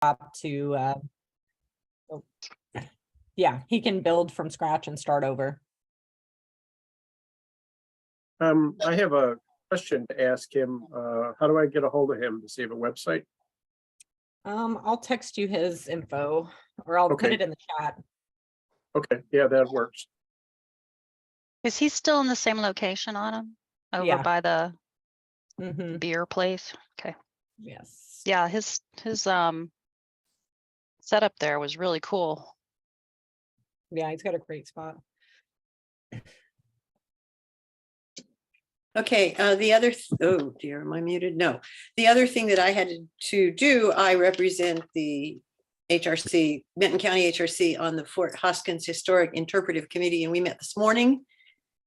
to, yeah, he can build from scratch and start over. I have a question to ask him. How do I get a hold of him? Does he have a website? I'll text you his info, or I'll put Okay. it in the chat. Okay, yeah, that works. Is he still in the same location, Autumn? Over Yeah. by the Mhm. beer place? Okay. Yes. Yeah, his setup there was really cool. Yeah, he's got a great spot. Okay, the other, oh dear, am I muted? No. The other thing that I had to do, I represent the HRC, Benton County HRC on the Fort Hoskins Historic Interpretive Committee, and we met this morning.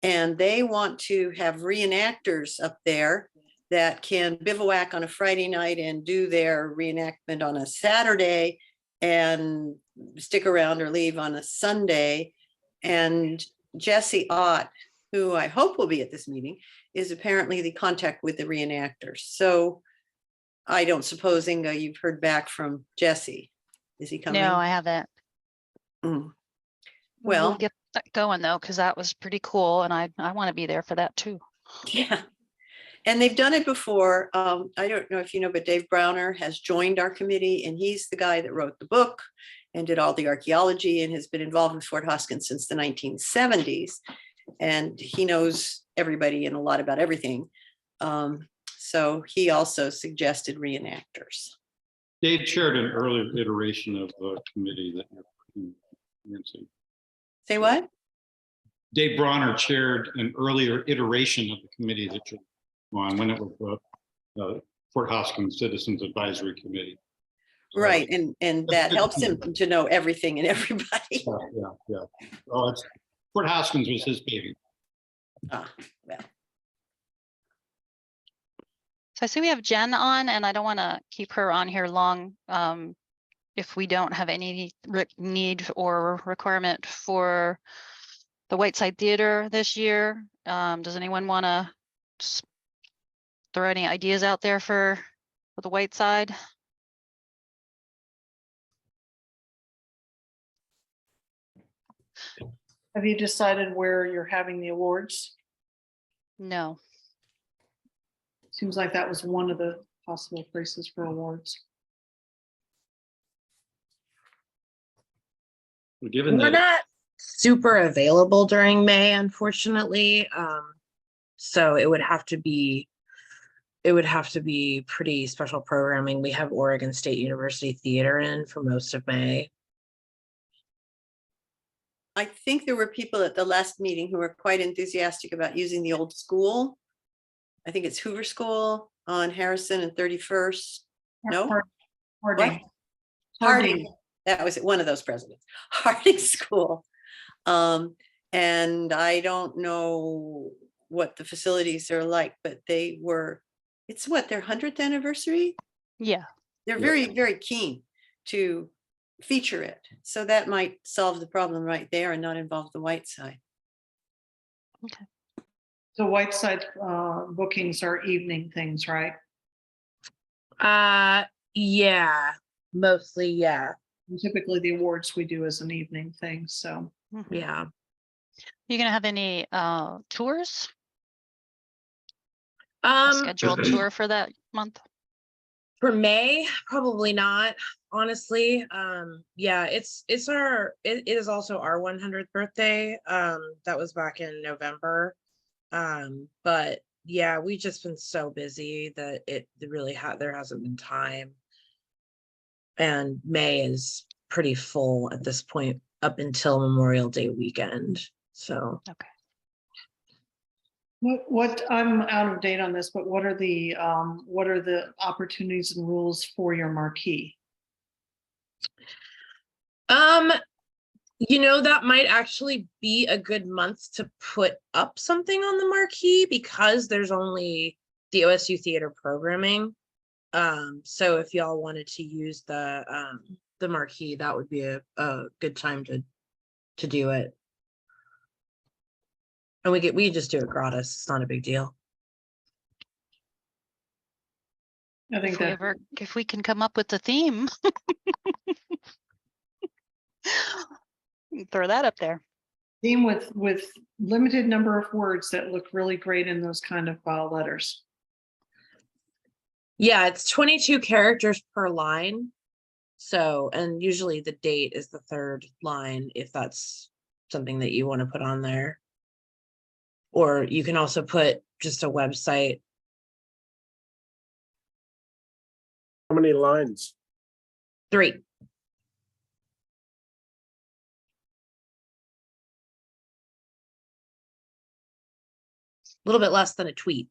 And they want to have reenactors up there that can bivouac on a Friday night and do their reenactment on a Saturday and stick around or leave on a Sunday. And Jesse Ott, who I hope will be at this meeting, is apparently the contact with the reenactors. So I don't suppose, Inga, you've heard back from Jesse. Is he coming? No, I haven't. Mm. We'll Well, get that going though, because that was pretty cool, and I want to be there for that too. yeah. And they've done it before. I don't know if you know, but Dave Browner has joined our committee, and he's the guy that wrote the book and did all the archaeology and has been involved with Fort Hoskins since the 1970s. And he knows everybody and a lot about everything. So he also suggested reenactors. Dave chaired an earlier iteration of the committee that you're referencing. Say what? Dave Bronner chaired an earlier iteration of the committee that you're on when it was the Fort Hoskins Citizens Advisory Committee. So, Right, and that helps him to know everything and everybody. yeah. Oh, Fort Hoskins was his baby. Well. So I see we have Jen on, and I don't want to keep her on here long. If we don't have any need or requirement for the Whiteside Theater this year, does anyone want to throw any ideas out there for the Whiteside? Have you decided where you're having the awards? No. Seems like that was one of the possible places for awards. Well, given We're that not super available during May, unfortunately. So it would have to be pretty special programming. We have Oregon State University Theater in for most of May. I think there were people at the last meeting who were quite enthusiastic about using the old school. I think it's Hoover School on Harrison and 31st. No? Harding. Harding. That was one of those presidents. Harding School. And I don't know what the facilities are like, but it's what, their 100th anniversary? Yeah. They're very, very keen to feature it. So that might solve the problem right there and not involve the Whiteside. Okay. The Whiteside bookings are evening things, right? Yeah, mostly, yeah. And typically the awards we do as an evening thing, so. Yeah. You gonna have any tours? Scheduled For tour for that month? May, probably not, honestly. Yeah, it is also our 100th birthday. That was back in November. But yeah, we've just been so busy that there hasn't been time. And May is pretty full at this point up until Memorial Day weekend. So okay. What I'm out of date on this, but what are the opportunities and rules for your marquee? That might actually be a good month to put up something on the marquee because there's only the OSU theater programming. So if y'all wanted to use the marquee, that would be a good time to do it. And we just do it gratis. It's not a big deal. I think that, If we can come up with the theme. Throw that up there. theme with limited number of words that look really great in those kind of letters. Yeah, it's 22 characters per line. So, and usually the date is the third line if that's something that you want to put on there. Or you can also put just a website. How many lines? 3. A little bit less than a tweet.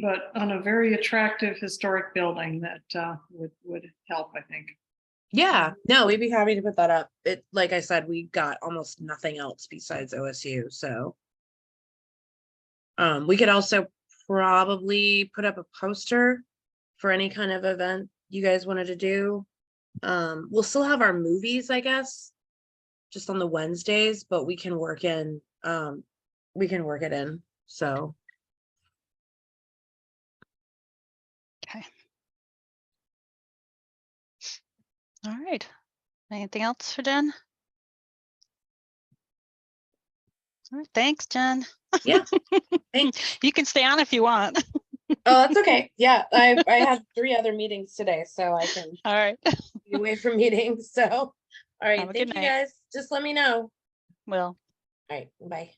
But on a very attractive historic building that would help, I think. Yeah, no, we'd be happy to put that up. It, like I said, we got almost nothing else besides OSU, so. We could also probably put up a poster for any kind of event you guys wanted to do. We'll still have our movies, I guess, just on the Wednesdays, but we can work it in, so. Okay. All right. Anything else for Jen? All right, thanks, Jen. Yeah, thanks. You can stay on if you want. Oh, that's okay. Yeah, I have 3 other meetings today, so I can All right. be away from meetings, so. All right, Have a thank good you night. guys. Just let me know. Well. All right, bye.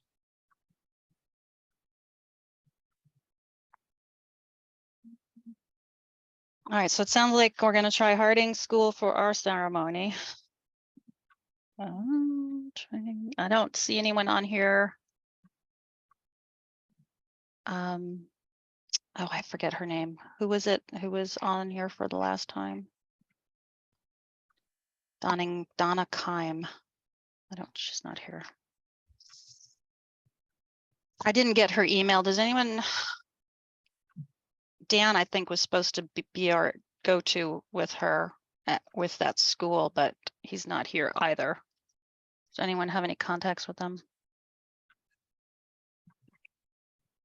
All right, so it sounds like we're gonna try Harding School for our ceremony. I don't see anyone on here. Oh, I forget her name. Who was it? Who was on here for the last time? Donna Kime. She's not here. I didn't get her email. Does anyone? Dan, I think, was supposed to be our go-to with her with that school, but he's not here either. Does anyone have any contacts with them?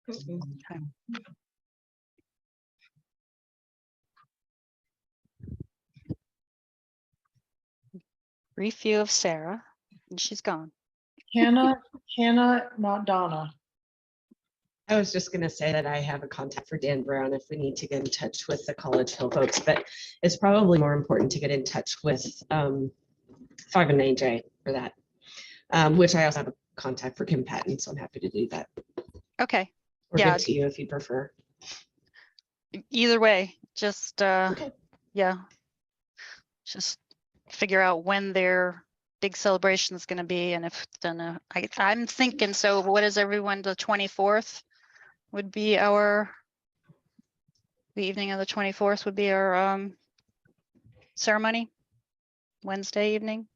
Okay. Brief view of Sarah, and she's gone. Hannah, not Donna. I was just gonna say that I have a contact for Dan Brown if we need to get in touch with the College Hill folks, but it's probably more important to get in touch with 5 and 9J for that, which I also have a contact for Kim Patton, so I'm happy to do that. Okay. Or Yeah. give to you if you prefer. Either way, just Okay. yeah, just figure out when their big celebration is going to be, and if then I'm thinking. So, what is everyone? The 24th would be the evening of the 24th would be our ceremony. Wednesday evening.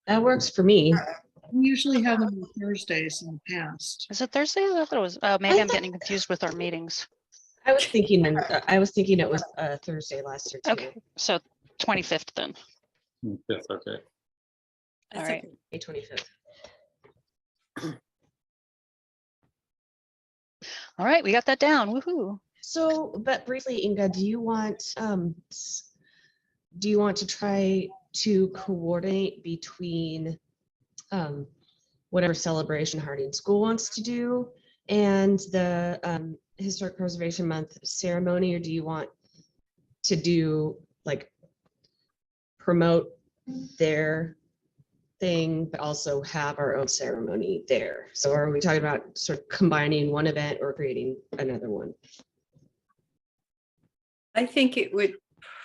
That works for me. We usually have them on Thursdays in the past. Is it Thursday? I thought it was. Maybe I'm getting confused with our meetings. I was thinking it was Thursday last year too. Okay, so 25th then. Yes, okay. All That's right. okay. May 25th. All right, we got that down. Woohoo. So, but briefly, Inga, do you want to try to coordinate between whatever celebration Harding School wants to do and the Historic Preservation Month ceremony, or do you want to do like promote their thing but also have our own ceremony there? So are we talking about sort of combining one event or creating another one? I think it would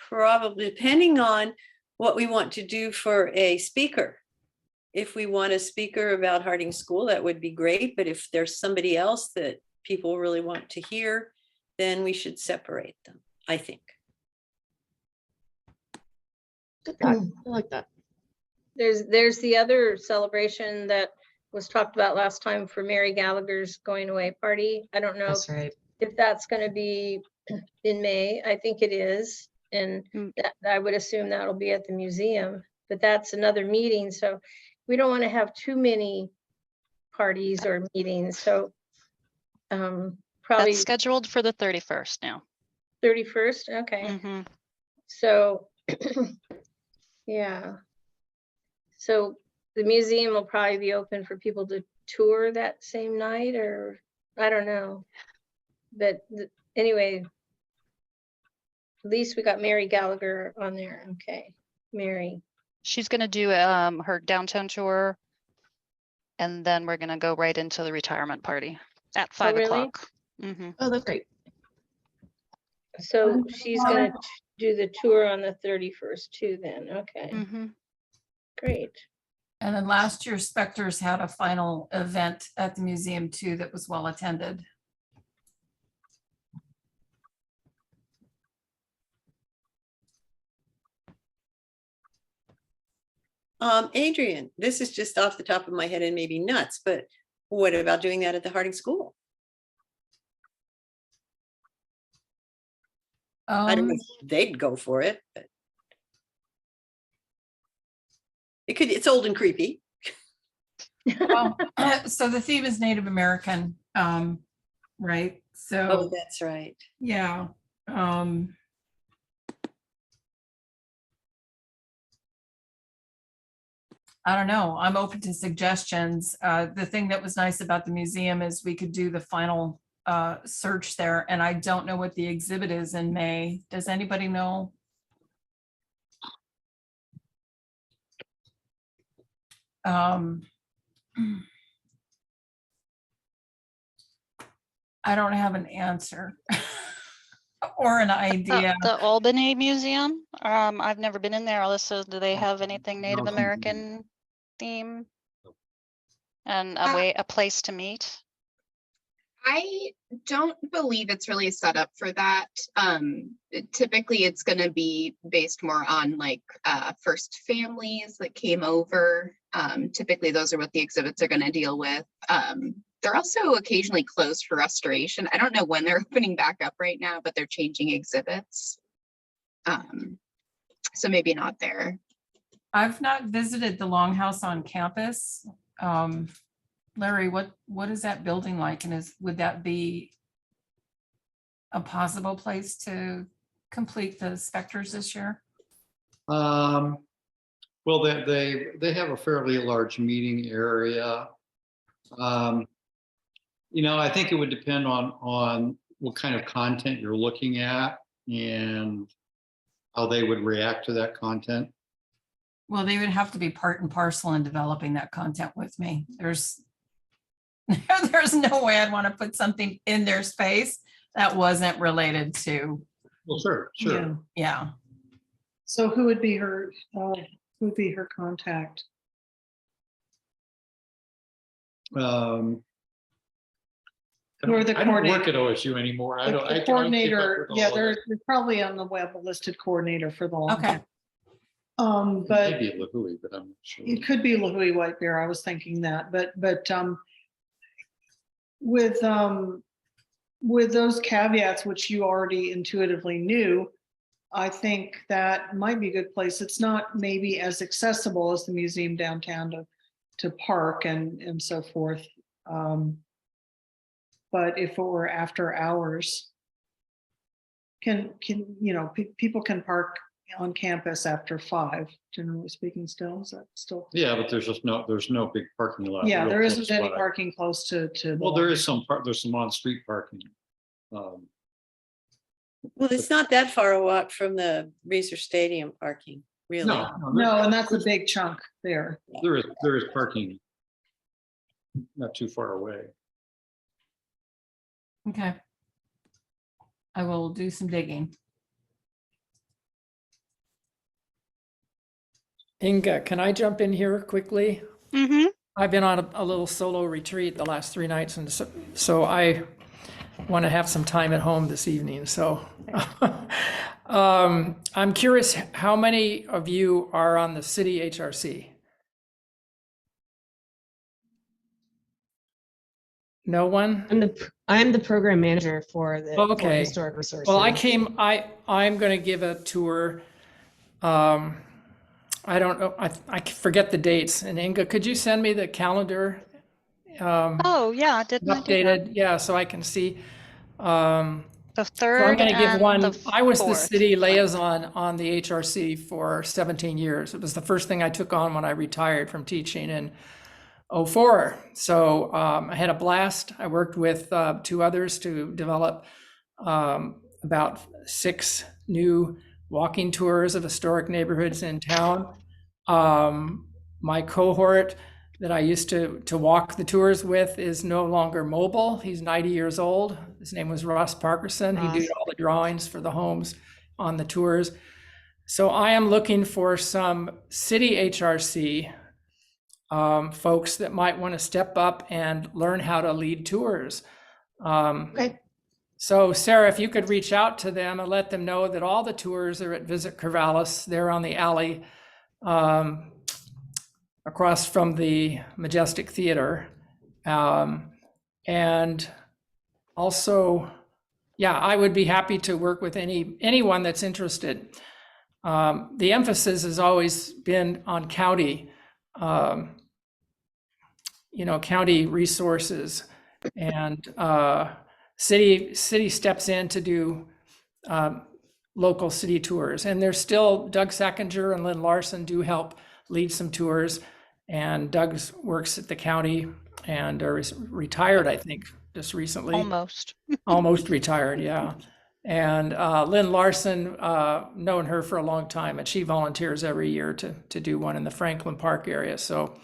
probably, depending on what we want to do for a speaker. If we want a speaker about Harding School, that would be great. But if there's somebody else that people really want to hear, then we should separate them, I think. Good thought. I like that. There's the other celebration that was talked about last time for Mary Gallagher's going away party. I don't know That's right. if that's going to be in May. I think it is. And that, I would assume that'll be at the museum, but that's another meeting. So we don't want to have too many parties or meetings, so probably That's scheduled for the 31st now. 31st, okay. Mhm. So, yeah. So the museum will probably be open for people to tour that same night, or I don't know. But anyway, at least we got Mary Gallagher on there. Okay, Mary. She's gonna do her downtown tour. And then we're gonna go right into the retirement party at 5 really? o'clock. Mhm. Oh, that's great. So she's gonna do the tour on the 31st too then. Okay, Mhm. great. And then last year Specters had a final event at the museum too that was well attended. Adrian, this is just off the top of my head and maybe nuts, but what about doing that at the Harding School? I don't know if they'd go for it, but it's old and creepy. Well, so the theme is Native American, right? Oh, So, that's right. yeah. I don't know. I'm open to suggestions. The thing that was nice about the museum is we could do the final search there, and I don't know what the exhibit is in May. Does anybody know? I don't have an answer or an idea. The Albany Museum. I've never been in there. Alyssa, do they have anything Native American theme? And a place to meet? I don't believe it's really set up for that. Typically it's going to be based more on like first families that came over. Typically those are what the exhibits are going to deal with. They're also occasionally closed for restoration. I don't know when they're opening back up right now, but they're changing exhibits. So maybe not there. I've not visited the Longhouse on campus. Larry, what is that building like? And would that be a possible place to complete the Specters this year? Well, they have a fairly large meeting area. I think it would depend on what kind of content you're looking at and how they would react to that content. Well, they would have to be part and parcel in developing that content with me. There's no way I'd want to put something in their space that wasn't related to. Well, sure. Yeah. So who would be her contact? Who are the I don't work coordinator? at OSU anymore. I don't. The I don't keep up coordinator, with yeah, all of it. they're probably on the web, a listed coordinator for the. Okay. But Maybe at Lahui, but I'm not sure. it could be Lahui White Bear. I was thinking that, but with those caveats, which you already intuitively knew, I think that might be a good place. It's not maybe as accessible as the museum downtown to park and so forth. But if it were after hours, people can park on campus after 5, generally speaking. Still, is that still? Yeah, but there's no big parking lot. Yeah, real there close isn't any by. parking close to. Well, there's some on-street parking. Well, it's not that far a walk from the Reser Stadium parking, really. No, and that's a big chunk there. There is parking not too far away. Okay. I will do some digging. Inga, can I jump in here quickly? Mm-hmm. I've been on a little solo retreat the last 3 nights, and so I want to have some time at home this evening. So I'm curious, how many of you are on the city HRC? No one? I'm the program manager for the for Okay. historic resources. Well, I'm going to give a tour. I don't know. I forget the dates. And Inga, could you send me the calendar Oh, yeah, didn't I do that? updated, yeah, so I can see. The So I'm third going to give and one, the I was the fourth. city liaison on the HRC for 17 years. It was the first thing I took on when I retired from teaching in '04. So I had a blast. I worked with 2 others to develop about 6 new walking tours of historic neighborhoods in town. My cohort that I used to walk the tours with is no longer mobile. He's 90 years old. His name was Ross Parkerson. He did all the drawings for the homes on the tours. So I am looking for some city HRC folks that might want to step up and learn how to lead tours. Okay. So Sarah, if you could reach out to them and let them know that all the tours are at Visit Corvallis. They're on the alley across from the Majestic Theater. And also, yeah, I would be happy to work with anyone that's interested. The emphasis has always been on county, county resources, and city steps in to do local city tours. And there's still Doug Sackinger and Lynn Larson do help lead some tours. And Doug works at the county and is retired, I think, just recently. Almost retired, yeah. And Lynn Larson, known her for a long time, and she volunteers every year to do one in the Franklin Park area. So,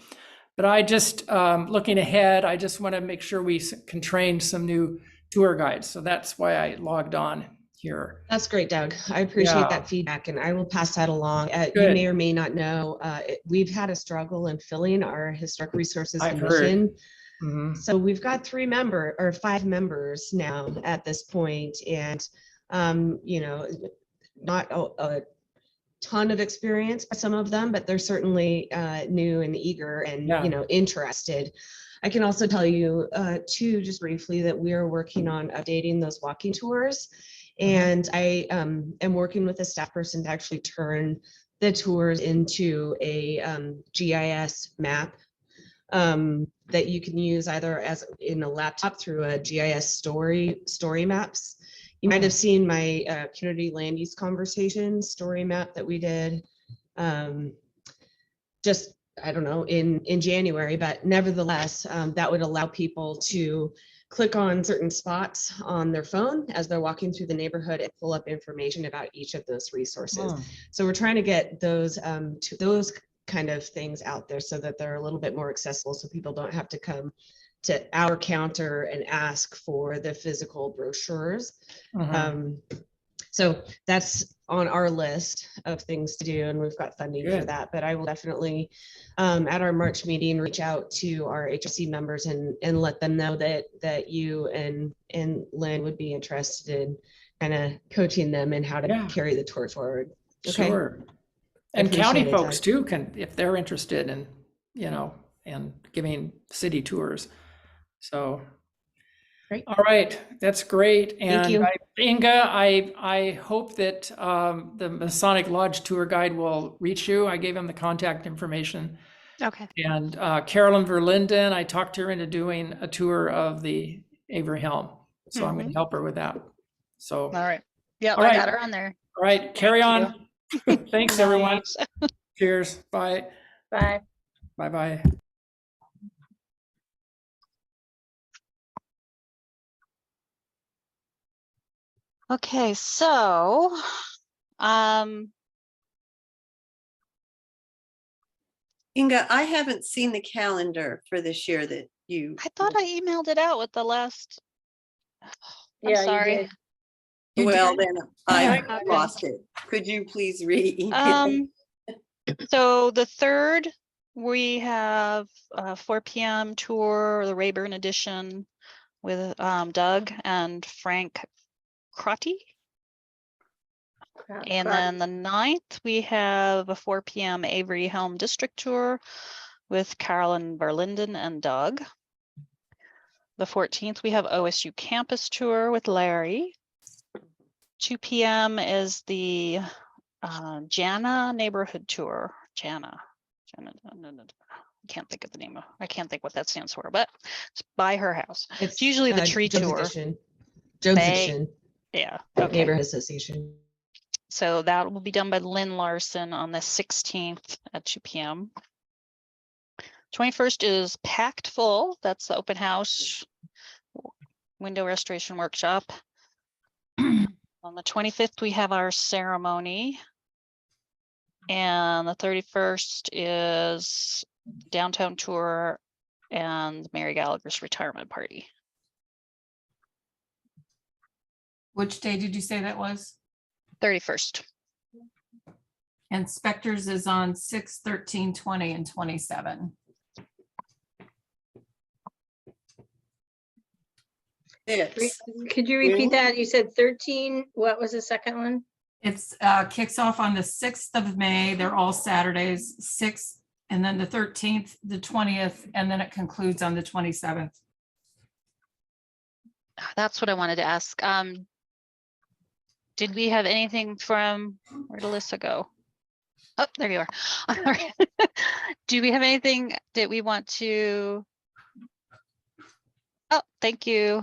but I just, looking ahead, I just want to make sure we can train some new tour guides. So that's why I logged on here. That's great, Doug. I appreciate that feedback, and I will pass that along. You Good. may or may not know, we've had a struggle in filling our historic resources I've commission. Mhm. So we've got 5 members now at this point, and not a ton of experience by some of them, but they're certainly new and eager and interested. I can also tell you too, just briefly, that we are working on updating those walking tours. And I am working with a staff person to actually turn the tours into a GIS map that you can use either as in a laptop through a GIS story maps. You might have seen my community land use conversation story map that we did just, I don't know, in January, but nevertheless, that would allow people to click on certain spots on their phone as they're walking through the neighborhood and pull up information about each of those resources. So we're trying to get those kind of things out there so that they're a little bit more accessible, so people don't have to come to our counter and ask for the physical brochures. So that's on our list of things to do, and we've got funding for that. But I will definitely, at our March meeting, reach out to our HRC members and let them know that you and Lynn would be interested in kind of coaching them in how to carry the tour forward. Okay. Sure. And county folks too can, if they're interested in, and giving city tours. So. Great. All right, that's great. And Thank you. Inga, I hope that the Masonic Lodge tour guide will reach you. I gave him the contact information. Okay. And Carolyn Verlinden, I talked her into doing a tour of the Avery Helm. So I'm going to help her with that. So. All right. Yeah, All I right. got her on there. All right, carry on. Thanks, everyone. Nice. Cheers. Bye. Bye. Bye-bye. Okay, so, Inga, I haven't seen the calendar for this year that you. I thought I emailed it out with the last. I'm Yeah, you sorry. did. Well, then I Okay. lost it. Could you please re-email? So the 3rd, we have a 4 p.m. tour, the Rayburn edition with Doug and Frank Crotty. And then the 9th, we have a 4 p.m. Avery Helm District Tour with Carolyn Verlinden and Doug. The 14th, we have OSU Campus Tour with Larry. 2 p.m. is the Jana Neighborhood Tour. Jana can't think of the name of, I can't think what that stands for, but it's by her house. It's usually the tree Jones tour. Edition. Jones Bay- Edition, Yeah, okay. Neighborhood Association. So that will be done by Lynn Larson on the 16th at 2 p.m. 21st is packed full. That's the open house window restoration workshop. On the 25th, we have our ceremony. And the 31st is downtown tour and Mary Gallagher's retirement party. Which day did you say that was? 31st. And Specters is on 6, 13, 20, and 27. It's Could you repeat that? You said 13. What was the second one? It's kicks off on the 6th of May. They're all Saturdays, 6th, and then the 13th, the 20th, and then it concludes on the 27th. That's what I wanted to ask. Did we have anything from, where'd Alyssa go? Oh, there you are. All right. Do we have anything that we want to? Oh, thank you.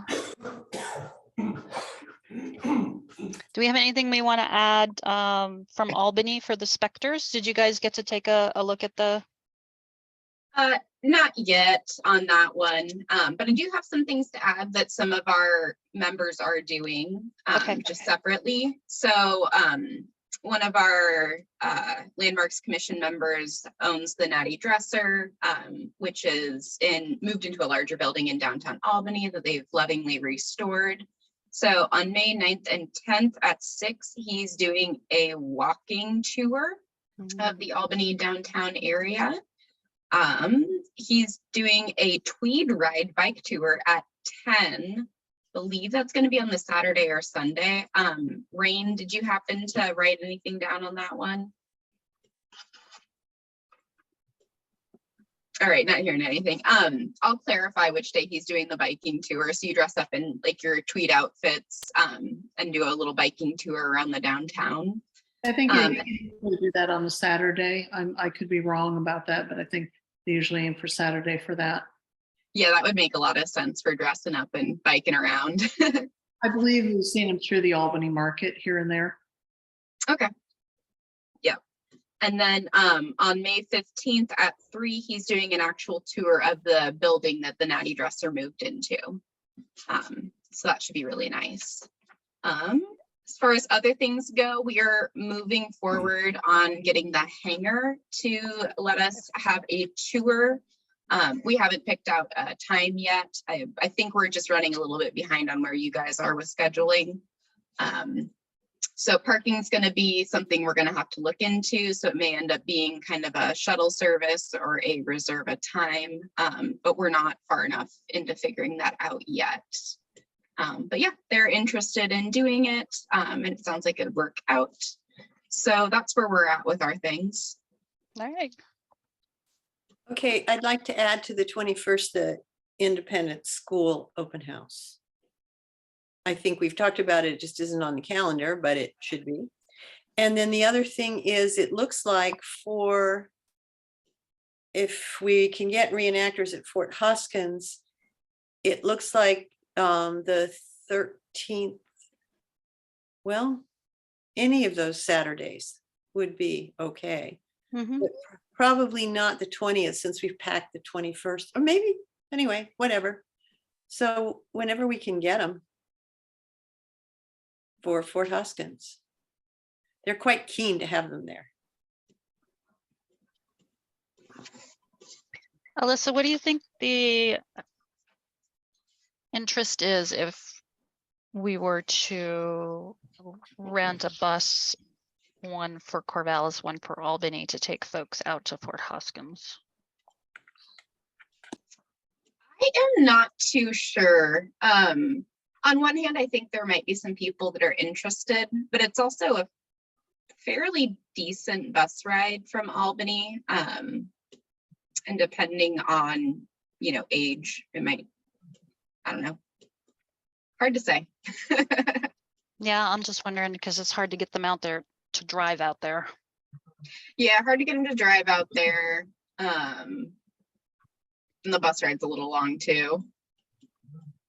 Do we have anything we want to add from Albany for the Specters? Did you guys get to take a look at the? Not yet on that one, but I do have some things to add that some of our members are doing just separately. So one of our Landmarks Commission members owns the Natty Dresser, which is moved into a larger building in downtown Albany that they've lovingly restored. So on May 9th and 10th at 6, he's doing a walking tour of the Albany downtown area. He's doing a Tweed ride bike tour at 10. Believe that's going to be on the Saturday or Sunday. Rain, did you happen to write anything down on that one? All right, not hearing anything. I'll clarify which day he's doing the biking tour. So you dress up in like your tweed outfits and do a little biking tour around the downtown. I think we do that on the Saturday. I could be wrong about that, but I think they usually aim for Saturday for that. Yeah, that would make a lot of sense for dressing up and biking around. I believe we've seen him through the Albany market here and there. Okay. Yep. And then on May 15th at 3, he's doing an actual tour of the building that the Natty Dresser moved into. So that should be really nice. As far as other things go, we are moving forward on getting the hangar to let us have a tour. We haven't picked out a time yet. I think we're just running a little bit behind on where you guys are with scheduling. So parking is going to be something we're going to have to look into. So it may end up being kind of a shuttle service or a reserve a time, but we're not far enough into figuring that out yet. But yeah, they're interested in doing it, and it sounds like it'd work out. So that's where we're at with our things. All right. okay. I'd like to add to the 21st, the independent school open house. I think we've talked about it. It just isn't on the calendar, but it should be. And then the other thing is, it looks like if we can get reenactors at Fort Hoskins, it looks like the 13th, well, any of those Saturdays would be okay. Mhm. But probably not the 20th, since we've packed the 21st, or maybe, anyway, whatever. So whenever we can get them for Fort Hoskins. They're quite keen to have them there. Alyssa, what do you think the interest is if we were to rent a bus, one for Corvallis, one for Albany, to take folks out to Fort Hoskins? I am not too sure. On one hand, I think there might be some people that are interested, but it's also a fairly decent bus ride from Albany. And depending on, age, it might, I don't know. Hard to say. Yeah, I'm just wondering because it's hard to get them out there to drive out there. Yeah, hard to get them to drive out there. And the bus ride's a little long too.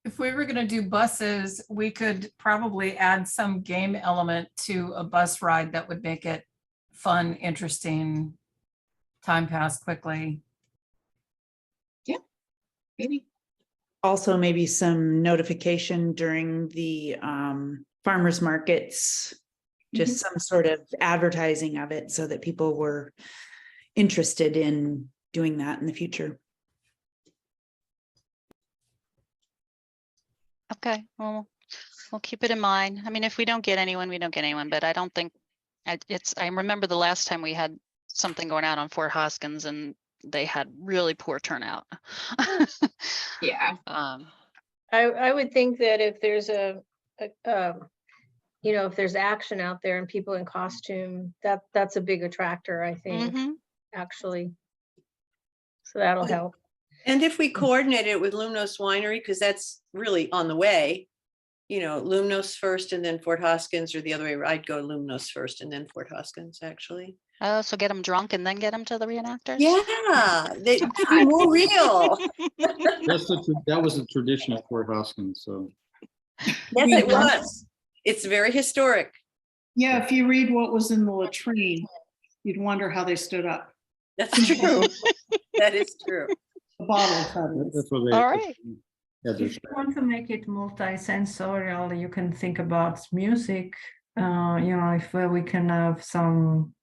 If we were gonna do buses, we could probably add some game element to a bus ride that would make it fun, interesting, time pass quickly. Maybe. Also, maybe some notification during the farmers markets, just some sort of advertising of it so that people were interested in doing that in the future. Okay, well, we'll keep it in mind. I mean, if we don't get anyone, we don't get anyone, but I don't think I remember the last time we had something going out on Fort Hoskins and they had really poor turnout. Yeah. I would think that if there's you know, if there's action out there and people in costume, that's a big attractor, I think, actually. So that'll help. And if we coordinate it with Lumnos Winery, because that's really on the way, you know, Lumnos first and then Fort Hoskins, or the other way, I'd go Lumnos first and then Fort Hoskins, actually. Oh, so get them drunk and then get them to the reenactors? Yeah, they be more real. That was a tradition at Fort Hoskins, so. Yes, it was. It's very historic. Yeah, if you read what was in the latrine, you'd wonder how they stood up. That's true. That is true. The bottle cutters. That's what they. All right. Had their If you want to make it multi-sensorial, you can think about music. You know, if we can have some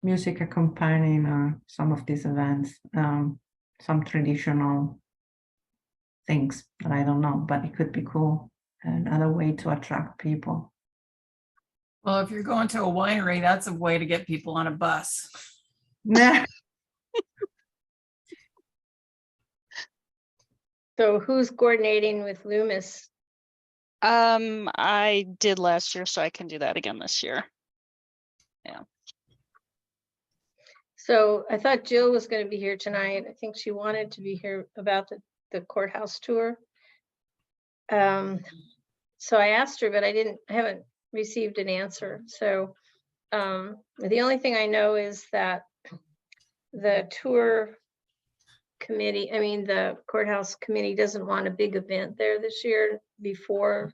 music accompanying some of these events, some traditional things that I don't know, but it could be cool. Another way to attract people. Well, if you're going to a winery, that's a way to get people on a bus. Nah. So who's coordinating with Loomis? I did last year, so I can do that again this year. Yeah. So I thought Jill was going to be here tonight. I think she wanted to be here about the courthouse tour. So I asked her, but I haven't received an answer. So the only thing I know is that the tour committee, I mean, the courthouse committee doesn't want a big event there this year before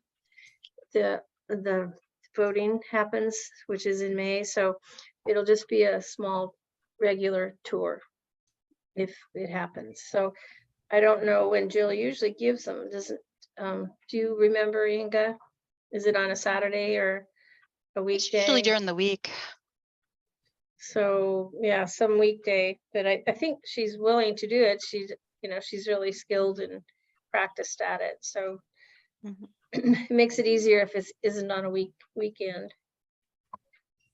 the voting happens, which is in May. So it'll just be a small regular tour if it happens. So I don't know when Jill usually gives them. Do you remember, Inga? Is it on a Saturday or a weekday? Usually during the week. So yeah, some weekday, but I think she's willing to do it. She's, you know, she's really skilled and practiced at it. So it makes it easier if it isn't on a weekend.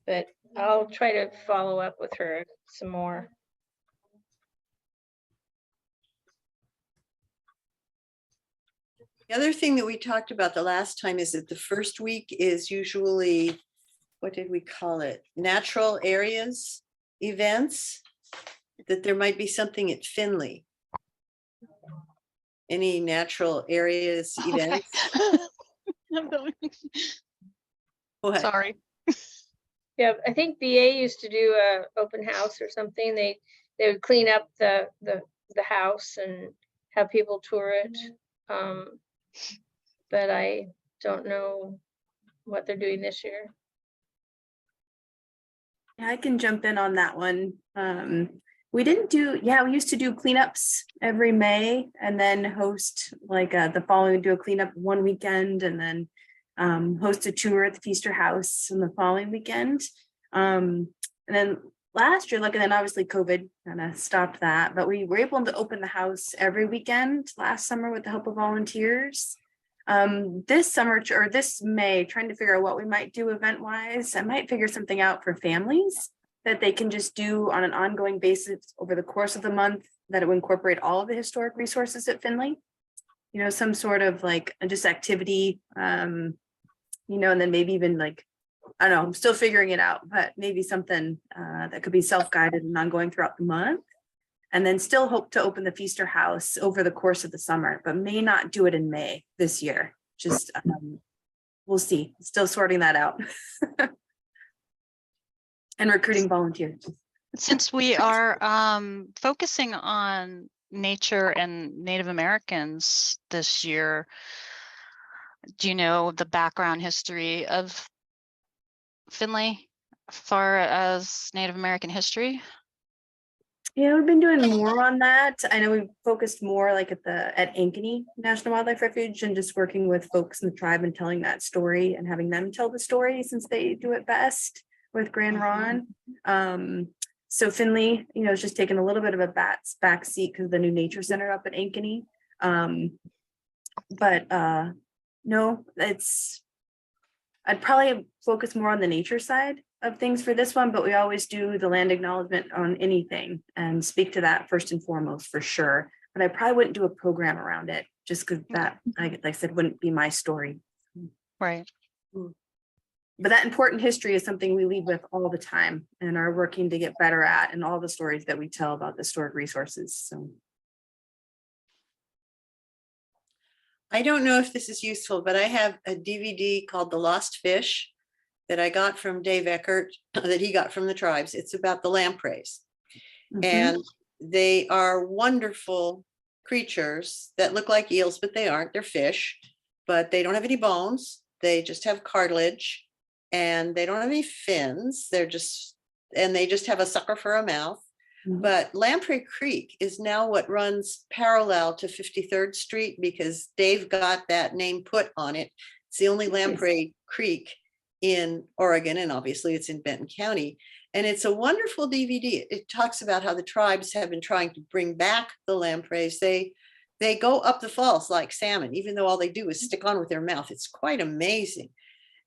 But I'll try to follow up with her some more. The other thing that we talked about the last time is that the first week is usually, what did we call it? Natural areas events, that there might be something at Finley. Any natural areas events? What? Sorry. Yeah, I think BA used to do a open house or something. They would clean up the house and have people tour it. But I don't know what they're doing this year. Yeah, I can jump in on that one. We didn't do, we used to do cleanups every May and then host like the following, do a cleanup one weekend and then host a tour at the Feaster House in the following weekend. And then last year, like, and then obviously COVID kind of stopped that, but we were able to open the house every weekend last summer with the help of volunteers. This summer or this May, trying to figure out what we might do event wise. I might figure something out for families that they can just do on an ongoing basis over the course of the month, that it would incorporate all of the historic resources at Finley. You know, some sort of like just activity, you know, and then maybe even like, I don't know, I'm still figuring it out, but maybe something that could be self-guided and ongoing throughout the month. And then still hope to open the Feaster House over the course of the summer, but may not do it in May this year. Just we'll see. Still sorting that out. And recruiting volunteers. Since we are focusing on nature and Native Americans this year. Do you know the background history of Findlay as far as Native American history? Yeah, we've been doing more on that. I know we focused more like at Ankeny National Wildlife Refuge and just working with folks in the tribe and telling that story and having them tell the story since they do it best with Grand Ron. So Findlay, it's just taking a little bit of a back seat because of the new nature center up at Ankeny. No, I'd probably focus more on the nature side of things for this one, but we always do the land acknowledgement on anything and speak to that first and foremost for sure. But I probably wouldn't do a program around it just because that, like I said, wouldn't be my story. Right. But that important history is something we lead with all the time and are working to get better at, and all the stories that we tell about the historic resources. So I don't know if this is useful, but I have a DVD called The Lost Fish that I got from Dave Eckert, that he got from the tribes. It's about the lampreys. And they are wonderful creatures that look like eels, but they aren't. They're fish, but they don't have any bones. They just have cartilage, and they don't have any fins. They just have a sucker for a mouth. But Lamprey Creek is now what runs parallel to 53rd Street because Dave got that name put on it. It's the only Lamprey Creek in Oregon, and obviously it's in Benton County. And it's a wonderful DVD. It talks about how the tribes have been trying to bring back the lampreys. They go up the falls like salmon, even though all they do is stick on with their mouth. It's quite amazing.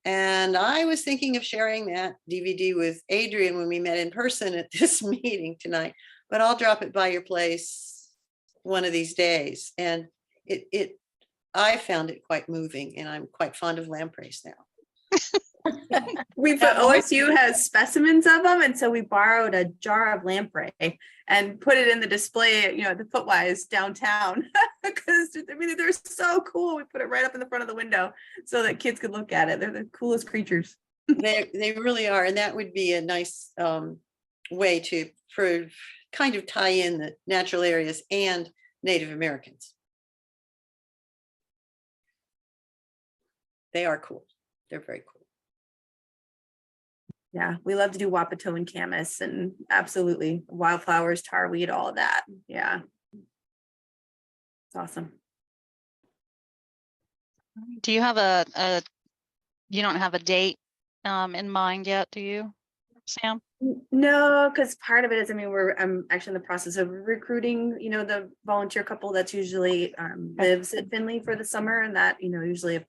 And I was thinking of sharing that DVD with Adrian when we met in person at this meeting tonight, but I'll drop it by your place one of these days. And I found it quite moving, and I'm quite fond of lampreys now. OSU has specimens of them, and so we borrowed a jar of lamprey and put it in the display, at the Footwise downtown because they're so cool. We put it right up in the front of the window so that kids could look at it. They're the coolest creatures. They really are, and that would be a nice way to kind of tie in the natural areas and Native Americans. They are cool. They're very cool. Yeah, we love to do Wapato and camas, and absolutely wildflowers, tarweed, all of that. Yeah, it's awesome. Do you have you don't have a date in mind yet, do you, Sam? No, because part of it is, I'm actually in the process of recruiting, the volunteer couple that's usually lives at Findlay for the summer, and that, usually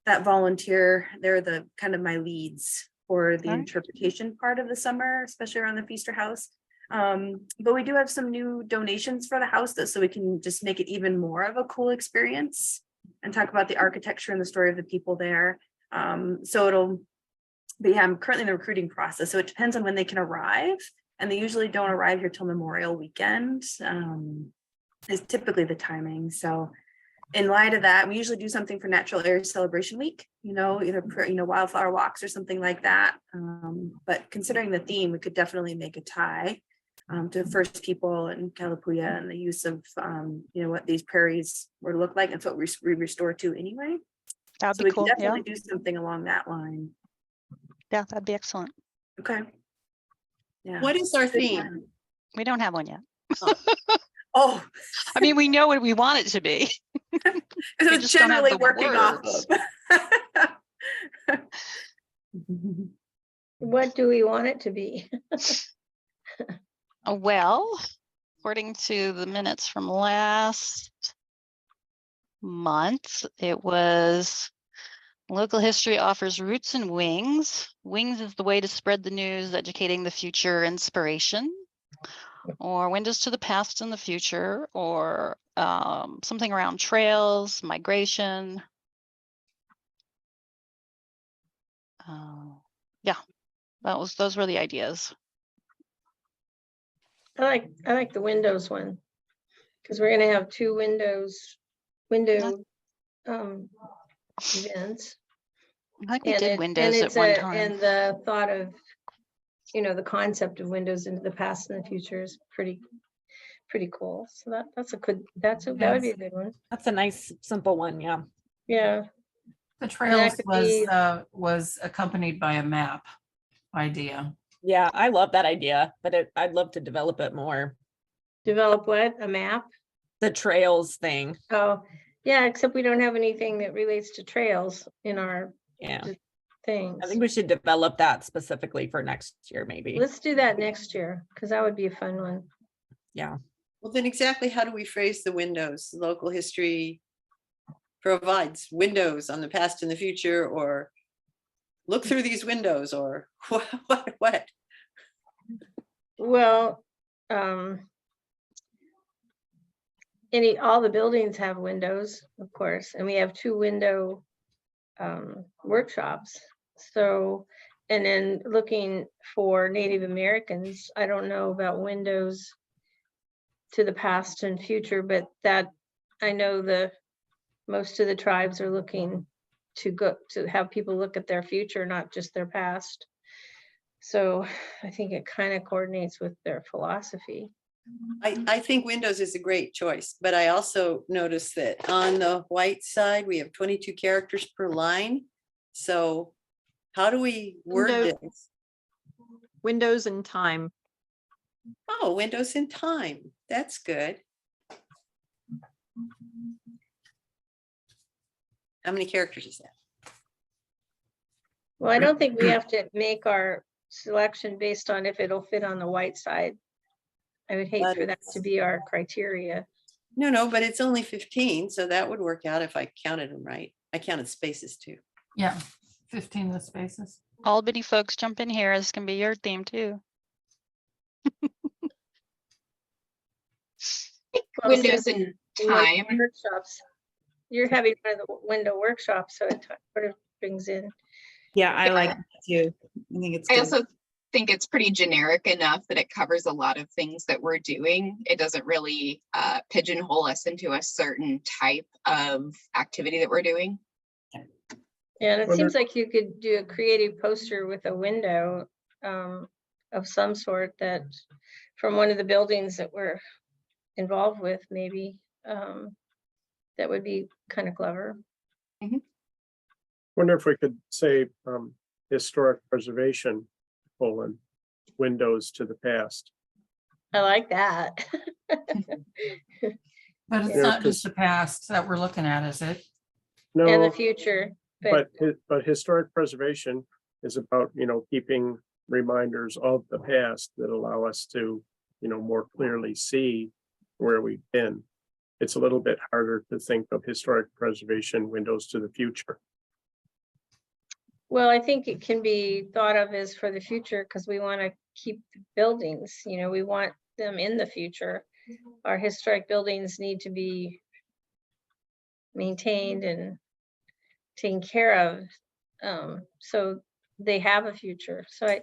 that volunteer, they're the kind of my leads for the interpretation part of the summer, especially around the Feaster House. But we do have some new donations for the house, so we can just make it even more of a cool experience and talk about the architecture and the story of the people there. I'm currently in the recruiting process, so it depends on when they can arrive, and they usually don't arrive here till Memorial Weekend is typically the timing. So in light of that, we usually do something for Natural Area Celebration Week, either wildflower walks or something like that. But considering the theme, we could definitely make a tie to First People and Kalapuya and the use of what these prairies were to look like. That's what we restore to anyway. That'd so be we cool. can definitely do something along that line. Yeah, that'd be excellent. Okay. Yeah. What is our theme? We don't have one yet. Oh, we know what we want it to be. So it's generally working off of. What do we want it to be? Well, according to the minutes from last month, it was local history offers roots and wings. Wings is the way to spread the news, educating the future, inspiration. Or windows to the past and the future, or something around trails, migration. Yeah, those were the ideas. I like the windows one, because we're gonna have two window events. I think we did windows at one time. And the thought of, the concept of windows into the past and the future is pretty pretty cool. So that's a good, that would be a good one. That's a nice, simple one, yeah. Yeah. The that trails could be- was accompanied by a map idea. Yeah, I love that idea, but I'd love to develop it more. Develop what? A map? The trails thing, Oh, yeah, except we don't have anything that relates to trails in our yeah. things. I think we should develop that specifically for next year, maybe. Let's do that next year, because that would be a fun one. Yeah. Well, then exactly how do we phrase the windows? Local history provides windows on the past and the future, or look through these windows, or what? Well, all the buildings have windows, of course, and we have 2 window workshops. So, and then looking for Native Americans, I don't know about windows to the past and future, but that I know most of the tribes are looking to have people look at their future, not just their past. So I think it kind of coordinates with their philosophy. I think Windows is a great choice, but I also noticed that on the white side, we have 22 characters per line. So how do we word Windows- this? Windows and time. Oh, Windows in time. That's good. How many characters is that? Well, I don't think we have to make our selection based on if it'll fit on the white side. I would hate But for that to be our criteria. No, but it's only 15, so that would work out if I counted them right. I counted spaces too. Yeah, 15 with spaces. Albany folks, jump in here. This can be your theme too. Well, Windows since in you like time. workshops, you're having one of the window workshops, so it sort of brings in. Yeah, I like that too. I think it's I good. also think it's pretty generic enough that it covers a lot of things that we're doing. It doesn't really pigeonhole us into a certain type of activity that we're doing. Yeah, and it Well, seems like you could do a creative poster with a window of some sort that from one of the buildings that we're involved with, maybe that would be kind of clever. Wonder if we could say historic preservation, windows to the past. I like that. But it's Yeah, not just 'cause- the past that we're looking at, is it? And the No, future, but historic preservation is about, keeping reminders of the past that allow us to, more clearly see where we've been. It's a little bit harder to think of historic preservation windows to the future. well, I think it can be thought of as for the future because we want to keep the buildings, we want them in the future. Our historic buildings need to be maintained and taken care of. So they have a future. So I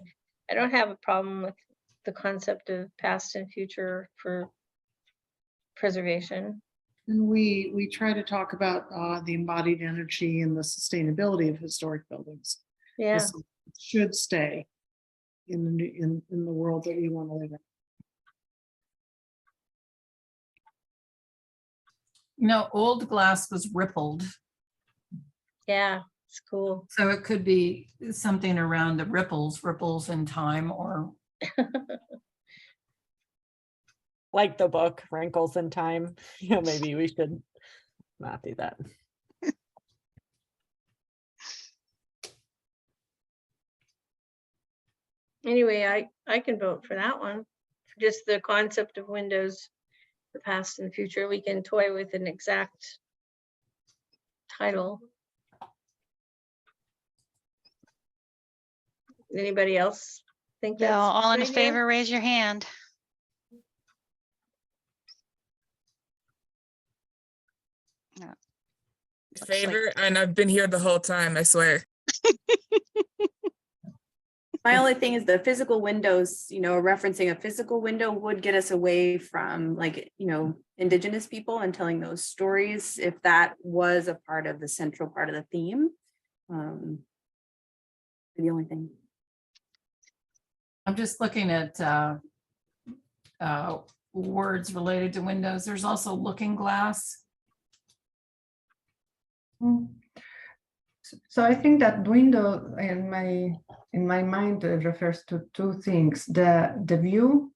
don't have a problem with the concept of past and future for preservation. And we try to talk about the embodied energy and the sustainability of historic buildings. Yeah. This should stay in the world that we want to live in. Old glass was rippled, Yeah, it's cool. so it could be something around the ripples in time, or Like the book Wrinkles in Time. Maybe we should not do that. Anyway, I can vote for that one. Just the concept of windows, the past and future. We can toy with an exact title. Anybody else think that's? Yeah, all a in good idea? favor, raise your hand. Looks like- Favor, and I've been here the whole time, I swear. My only thing is the physical windows, referencing a physical window would get us away from indigenous people and telling those stories if that was a part of the central part of the theme. The only thing. I'm just looking at words related to windows. There's also looking glass. So I think that window in my mind refers to two things. The view,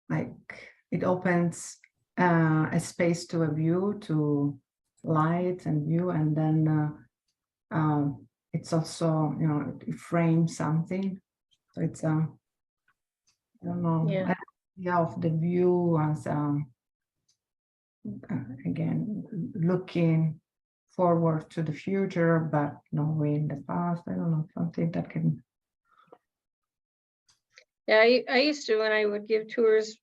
like it opens a space to a view, to light and view, and then it's also, you know, it frames something. So it's I don't know, Yeah. idea of the view as again looking forward to the future, but knowing the past. I don't know, something that can. Yeah, I used to, when I would give tours,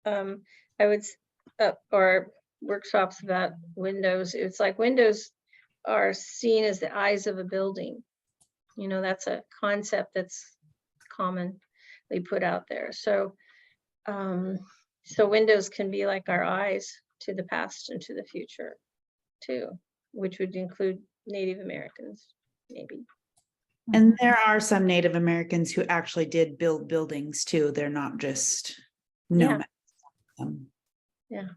I would, or workshops about windows, it's like windows are seen as the eyes of a building. You know, that's a concept that's commonly put out there. So, so windows can be like our eyes to the past and to the future too, which would include Native Americans, maybe. And there are some Native Americans who actually did build buildings too. They're not just nomads. Yeah.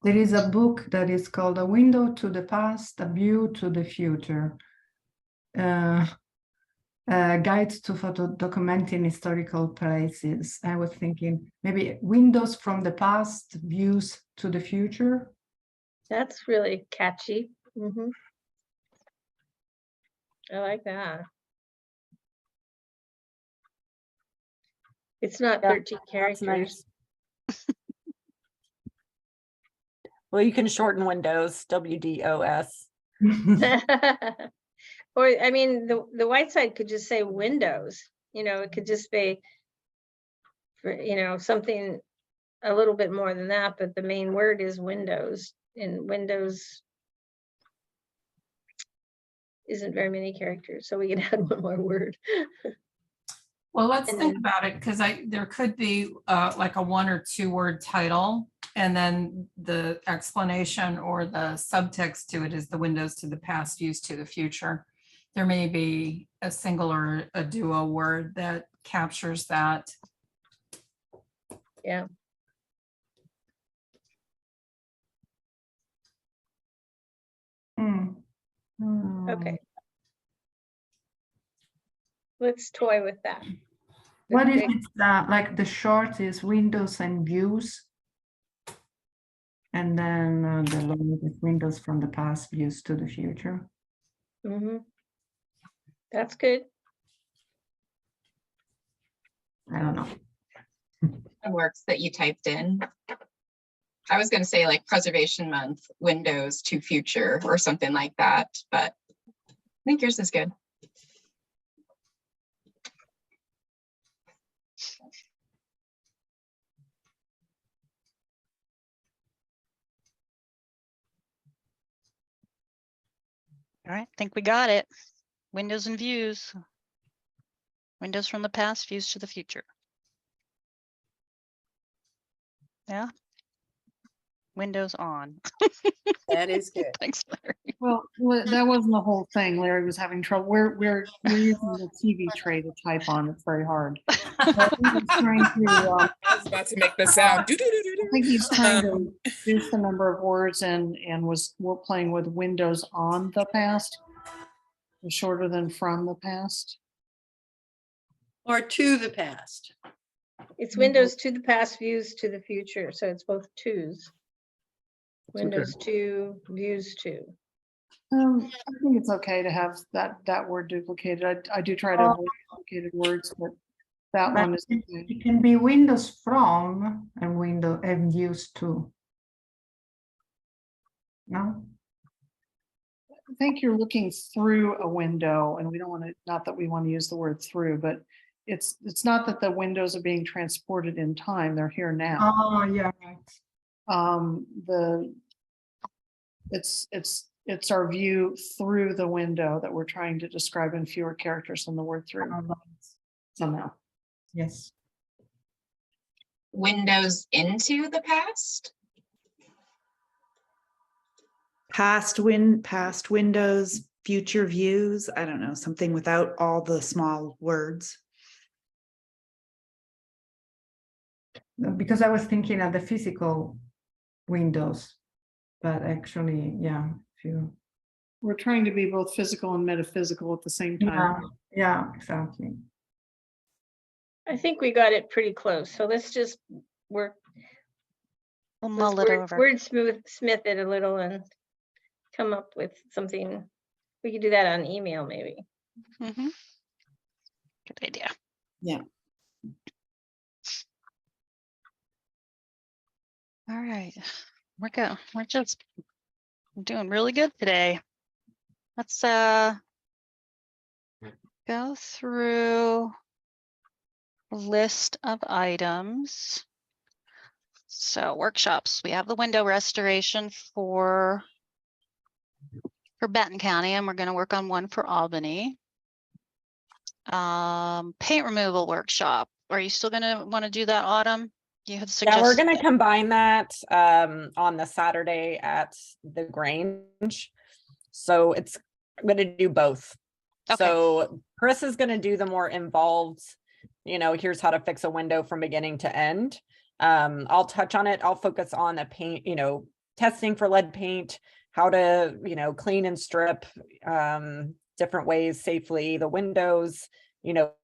There is a book that is called A Window to the Past, A View to the Future. Guides to photo documenting historical places. I was thinking maybe windows from the past, views to the future. That's really catchy. I like that. It's not 13 characters. Well, you can shorten Windows, WDOS. Or, I mean, the white side could just say windows, you know, it could just be, for, you know, something a little bit more than that, but the main word is windows, and windows isn't very many characters, so we can add one more word. Well, let's And think then- about it, because there could be like a 1 or 2 word title, and then the explanation or the subtext to it is the windows to the past, views to the future. There may be a single or a duo word that captures that. Yeah. Okay. Let's toy with that. What if Okay. it's like the short is windows and views? And then the long is windows from the past, views to the future. That's good. I don't know. The works that you typed in. I was going to say like Preservation Month, windows to future or something like that, but I think yours is good. All right, think we got it. Windows and views. Windows from the past, views to the future. Yeah. Windows on. That is good. Thanks, Larry. Well, that wasn't the whole thing. Larry was having trouble. We're using the TV tray to type on. It's very hard. So I think he's trying to, I was about to make the sound. I think he's trying to reduce the number of words and we're playing with windows on the past, shorter than from the past. Or to the past. It's windows to the past, views to the future, so it's both twos. Windows to, views to. I think it's okay to have that word duplicated. I do try to avoid duplicated words, but that one is. It can be windows from and window and views to. No? I think you're looking through a window, and we don't want to, not that we want to use the word through, but it's not that the windows are being transported in time, they're here now. Oh, yeah, right. It's our view through the window that we're trying to describe in fewer characters than the word through. Somehow. Yes. Windows into the past. Past windows, future views. I don't know, something without all the small words. because I was thinking of the physical windows, but actually, yeah, if you. We're trying to be both physical and metaphysical at the same time. Yeah, exactly. I think we got it pretty close, so let's just work. We'll Let's mull it over. wordsmith it a little and come up with something. We could do that on email maybe. Mhm. Good idea. Yeah. All right, we're just doing really good today. Let's go through a list of items. So workshops, we have the window restoration for Benton County, and we're going to work on one for Albany. Paint removal workshop. Are you still going to want to do that, Autumn? You had Yeah, we're suggested. gonna combine that on the Saturday at the Grange. So I'm gonna do both. Okay. So Chris is gonna do the more involved, here's how to fix a window from beginning to end. I'll touch on it. I'll focus on the paint, testing for lead paint, how to, clean and strip different ways safely the windows.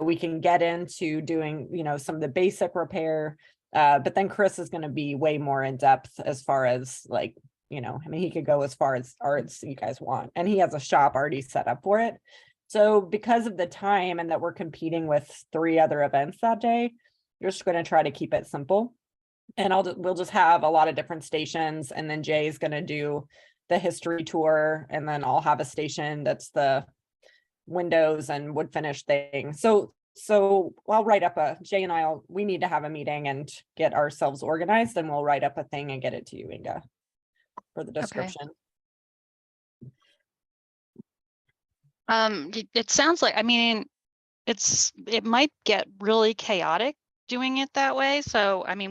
We can get into doing, some of the basic repair. But then Chris is going to be way more in depth as far as he could go as far as arts you guys want. And he has a shop already set up for it. So because of the time and that we're competing with 3 other events that day, you're just going to try to keep it simple. And we'll just have a lot of different stations. And then Jay's going to do the history tour. And then I'll have a station that's the windows and wood finish thing. So I'll write up Jay and we need to have a meeting and get ourselves organized, and we'll write up a thing and get it to you, Inga, for the description. It sounds like, it might get really chaotic doing it that way. So, when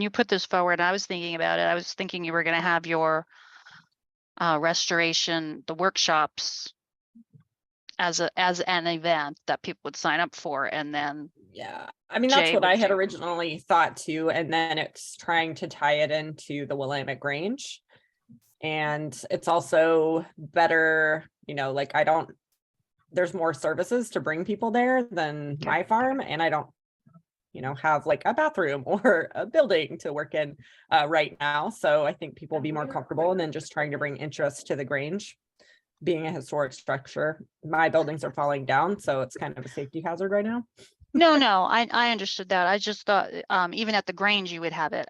you put this forward, I was thinking about it. I was thinking you were going to have your restoration, the workshops as an event that people would sign up for, and then that's Jay what would I had do- originally thought too, and then it's trying to tie it into the Willamette Grange, and it's also better, there's more services to bring people there than my farm, and I don't have like a bathroom or a building to work in right now, so I think people will be more comfortable, and then just trying to bring interest to the Grange. Being a historic structure, my buildings are falling down, so it's kind of a safety hazard right now. No, I understood that. I just thought even at the Grange you would have it.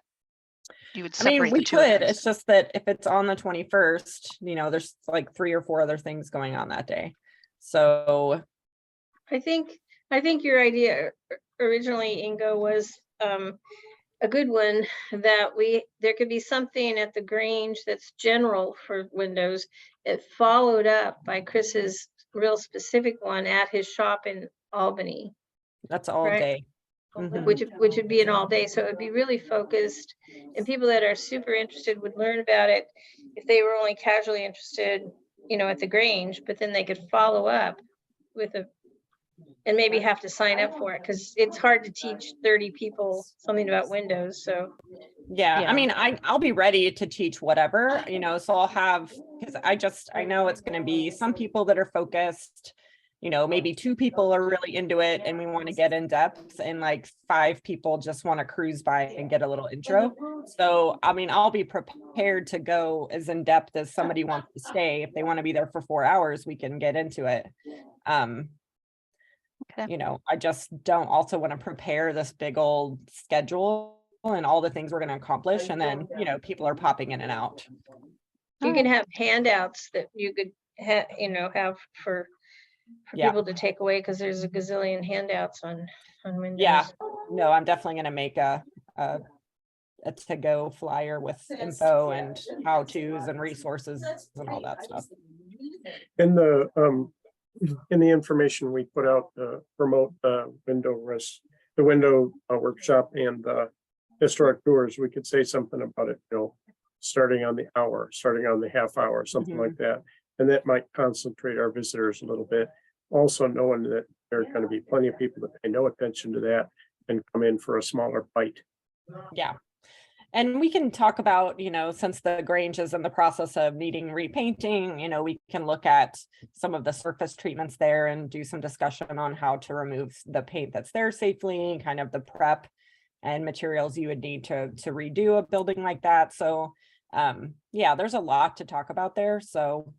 You would separate we the two could. events. It's just that if it's on the 21st, there's like 3 or 4 other things going on that day. So I think your idea originally, Ingo, was a good one, that there could be something at the Grange that's general for windows, followed up by Chris's real specific one at his shop in Albany. That's all right? day. Mhm. Which would be an all day, so it would be really focused, and people that are super interested would learn about it if they were only casually interested, at the Grange, but then they could follow up with and maybe have to sign up for it, because it's hard to teach 30 people something about Windows. So Yeah. I'll be ready to teach whatever, so I'll have, because I know it's going to be some people that are focused, maybe 2 people are really into it and we want to get in depth, and like 5 people just want to cruise by and get a little intro. So, I'll be prepared to go as in depth as somebody wants to stay. If they want to be there for 4 hours, we can get into it. I just don't also want to prepare this big old schedule and all the things we're going to accomplish, and then people are popping in and out. you can have handouts that you could have for people to take away, because there's a gazillion handouts on Windows. Yeah, no, I'm definitely going to make a to-go flyer with info and how-tos and resources and all that stuff. In the information we put out to promote the window workshop and historic tours, we could say something about it, starting on the hour, starting on the half hour, something like that. And that might concentrate our visitors a little bit. Also knowing that there are going to be plenty of people that pay no attention to that. and come in for a smaller bite. Yeah. And we can talk about, since the Grange is in the process of needing repainting, we can look at some of the surface treatments there and do some discussion on how to remove the paint that's there safely, kind of the prep and materials you would need to redo a building like that. So yeah, there's a lot to talk about there. So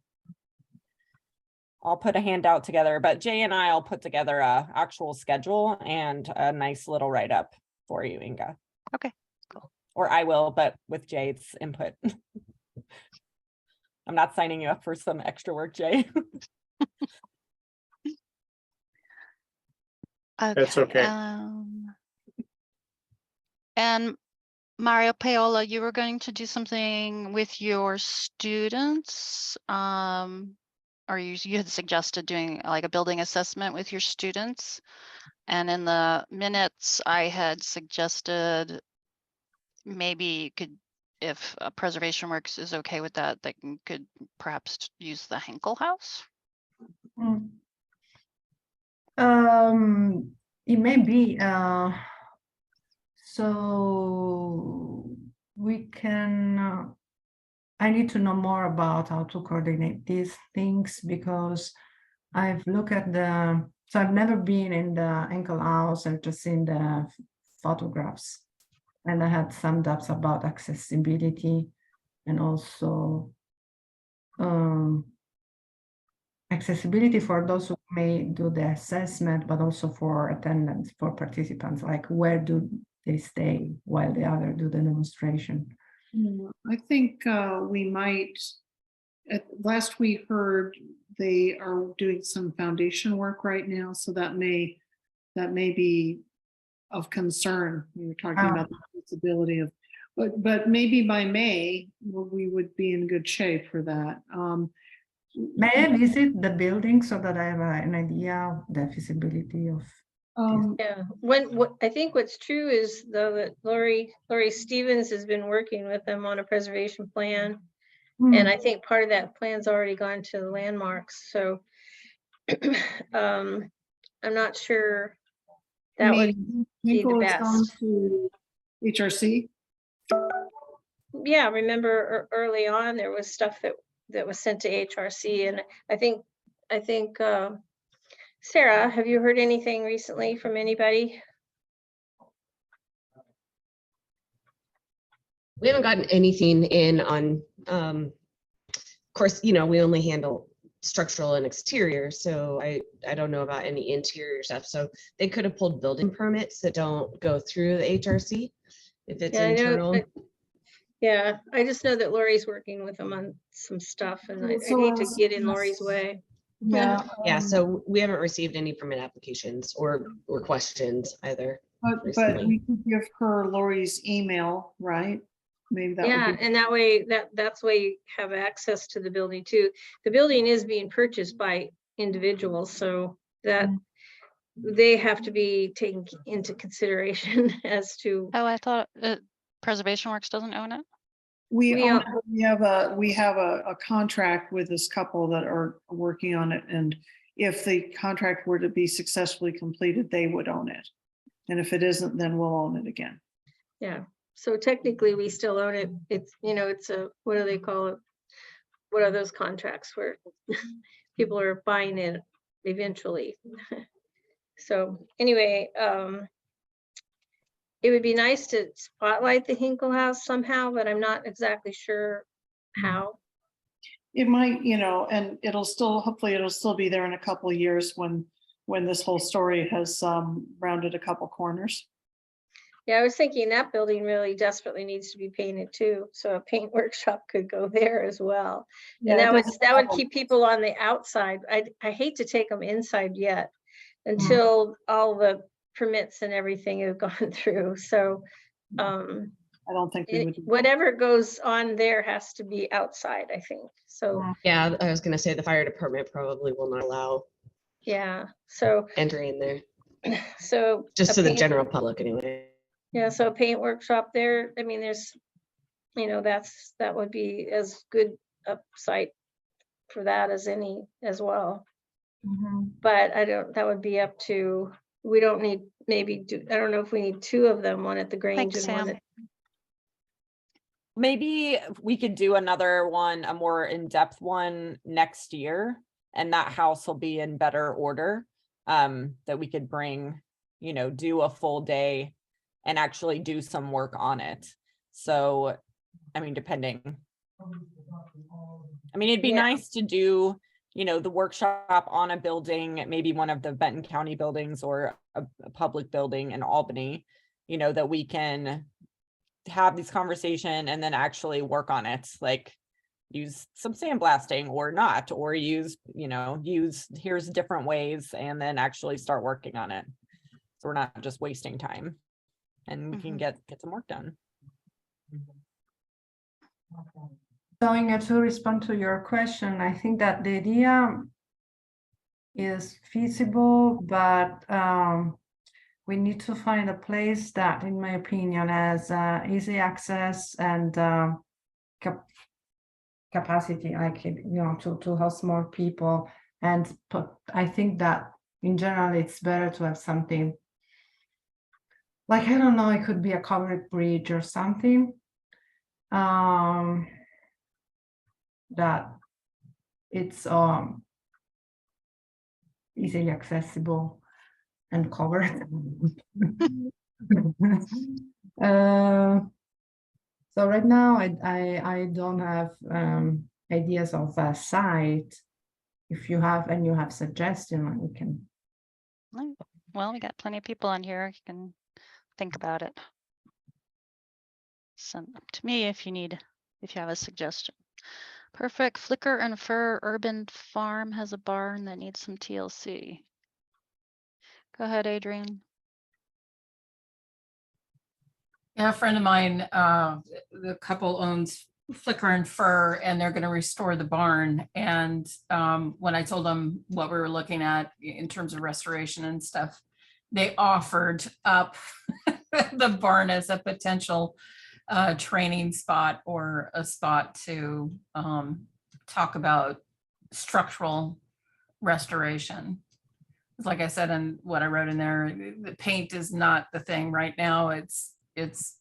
I'll put a handout together, but Jay and I'll put together a actual schedule and a nice little write-up for you, Inga. Okay, cool. Or I will, but with Jay's input. I'm not signing you up for some extra work, Jay. That's okay. And Mario Paola, you were going to do something with your students, or you had suggested doing like a building assessment with your students. And in the minutes, I had suggested maybe you could, if Preservation Works is okay with that, they could perhaps use the Henkel House. It may be, so we can, I need to know more about how to coordinate these things, because I've looked at so I've never been in the Henkel House, I've just seen the photographs. And I had some doubts about accessibility and also accessibility for those who may do the assessment, but also for attendance, for participants, like where do they stay while the other do the demonstration. I think we might, last we heard they are doing some foundation work right now, so that may be of concern. We were talking about the possibility of, but maybe by May we would be in good shape for that. May I visit the building so that I have an idea of the feasibility of? Yeah, I think what's true is though that Lori Stevens has been working with them on a preservation plan. And I think part of that plan's already gone to the landmarks. So I'm not sure that would be the best. To HRC? Yeah, remember early on there was stuff that was sent to HRC, and I think Sarah, have you heard anything recently from anybody? We haven't gotten anything in on, of course, we only handle structural and exterior, so I don't know about any interior stuff. So they could have pulled building permits that don't go through the HRC if it's internal. Yeah, I just know that Lori's working with them on some stuff, and I need to get in Lori's way. Yeah. So we haven't received any permit applications or questions either. But we could give her Lori's email, right? Maybe that would be. And that way, that's the way you have access to the building too. The building is being purchased by individuals, so that they have to be taken into consideration as to. Oh, I thought Preservation Works doesn't own it. We have a contract with this couple that are working on it, and if the contract were to be successfully completed, they would own it. And if it isn't, then we'll own it again. Yeah. So technically we still own it. It's, it's a, what do they call it? What are those contracts where people are buying it eventually? So anyway, it would be nice to spotlight the Hinkle House somehow, but I'm not exactly sure how. It might, and hopefully it'll still be there in a couple of years when this whole story has rounded a couple corners. Yeah, I was thinking that building really desperately needs to be painted too. So a paint workshop could go there as well. Yeah, and that would keep people on the outside. I hate to take them inside yet until all the permits and everything have gone through. So I don't think we would. Whatever goes on there has to be outside, I think. So yeah, I was gonna say the fire department probably will not allow so entering there. So just to the general public anyway. Yeah, so a paint workshop there. I mean, there's, that would be as good a site for that as any as well. But that would be up to we don't need maybe I don't know if we need two of them, one at the Grange Thanks, and one Sam. at. Maybe we could do another one, a more in-depth one next year, and that house will be in better order. That we could bring, do a full day and actually do some work on it. So, I mean, it'd be nice to do, the workshop on a building, maybe one of the Benton County buildings or a public building in Albany, that we can have this conversation and then actually work on it, like use some sandblasting or not, or use here's different ways, and then actually start working on it. So we're not just wasting time, and we can get some work done. So Inge, to respond to your question, I think that the idea is feasible, but we need to find a place that, in my opinion, has easy access and capacity, like, to house more people. But I think that in general, it's better to have something like, I don't know, it could be a covered bridge or something. That it's easily accessible and covered. So right now I don't have ideas of a site. If you have and you have suggestion, we can. Well, we got plenty of people on here. You can think about it. Send them to me if you have a suggestion. Perfect. Flicker and Fur Urban Farm has a barn that needs some TLC. Go ahead, Adrian. Yeah, a friend of mine, the couple owns Flicker and Fur, and they're going to restore the barn. And when I told them what we were looking at in terms of restoration and stuff, they offered up the barn as a potential training spot or a spot to talk about structural restoration. Like I said, and what I wrote in there, the paint is not the thing right now. It's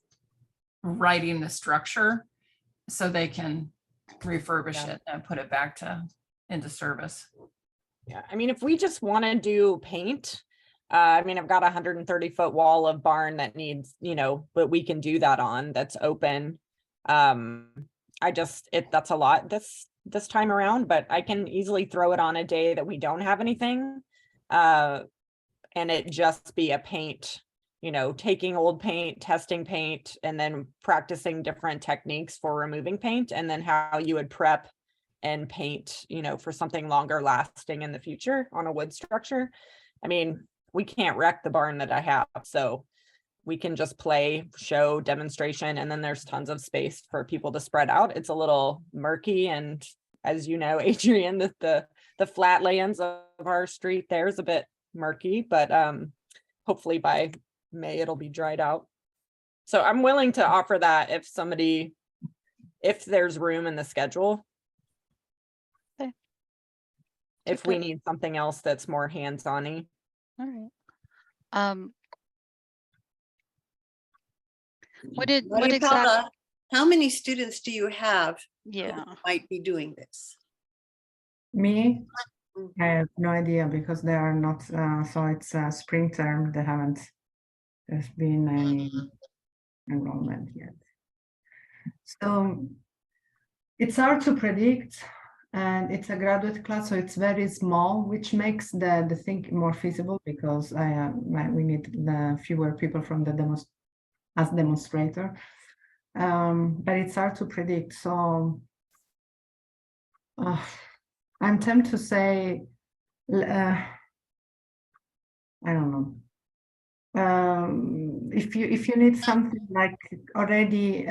writing the structure so they can refurbish it and put it back into service. Yeah, I mean, if we just want to do paint, I've got a 130-foot wall of barn that needs, but we can do that on, that's open. That's a lot this time around, but I can easily throw it on a day that we don't have anything. And it just be a paint, taking old paint, testing paint, and then practicing different techniques for removing paint, and then how you would prep and paint, for something longer lasting in the future on a wood structure. I mean, we can't wreck the barn that I have, so we can just play, show, demonstration, and then there's tons of space for people to spread out. It's a little murky, and as you know, Adrian, the flatlands of our street there's a bit murky, but hopefully by May it'll be dried out. So I'm willing to offer that if there's room in the schedule. Okay. If we need something else that's more hands-on-y. All right. How many students do you have? Yeah, who might be doing this? Me, I have no idea because they are not. So it's spring term. There's been any enrollment yet. So it's hard to predict, and it's a graduate class, so it's very small, which makes the thing more feasible because we need the fewer people from the as demonstrator. But it's hard to predict. So I'm tempted to say, I don't know. If you need something like already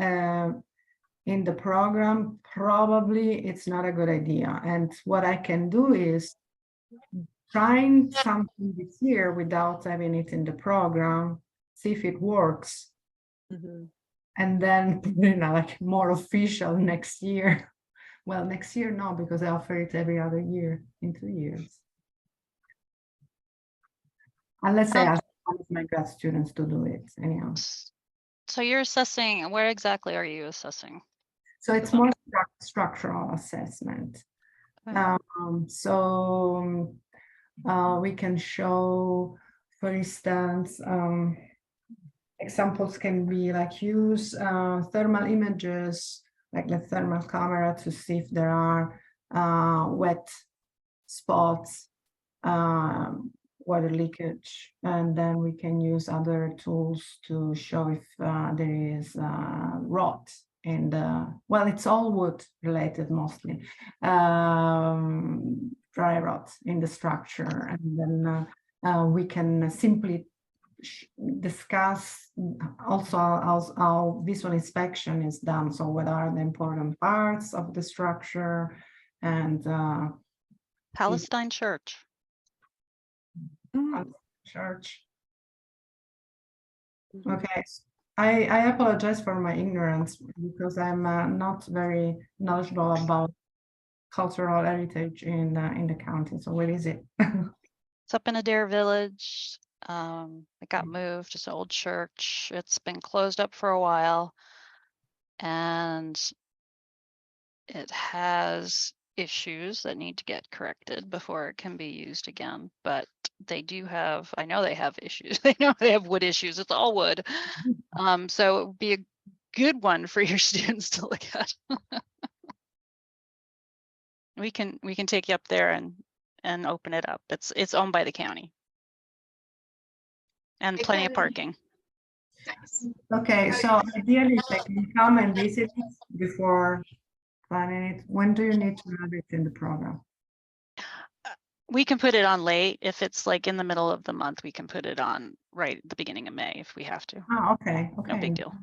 in the program, probably it's not a good idea. And what I can do is trying something this year without having it in the program, see if it works. Mm-hmm. And then, like more official next year. Well, next year, no, because I offer it every other year in 2 years. Unless I ask one of my grad students to do it anyhow. So you're assessing, where exactly are you assessing? So it's more structural assessment. Okay. So we can show, for instance, examples can be like use thermal images, like the thermal camera, to see if there are wet spots, water leakage, and then we can use other tools to show if there is rot in the, well, it's all wood related mostly, dry rot in the structure, and then we can simply discuss also how visual inspection is done. So what are the important parts of the structure, and Palestine Church. church. Okay, I apologize for my ignorance because I'm not very knowledgeable about cultural heritage in the county. So where is it? It's up in Adair Village. It got moved. It's an old church. It's been closed up for a while, and it has issues that need to get corrected before it can be used again. But they do have, I know they have issues. They know they have wood issues. It's all wood. So it would be a good one for your students to look at. We can take you up there and open it up. It's owned by the county. And plenty of parking. Nice. Okay, so ideally they can come and visit it before planning it. When do you need to have it in the program? We can put it on late. If it's like in the middle of the month, we can put it on right at the beginning of May if we have to. Oh, okay, No big deal.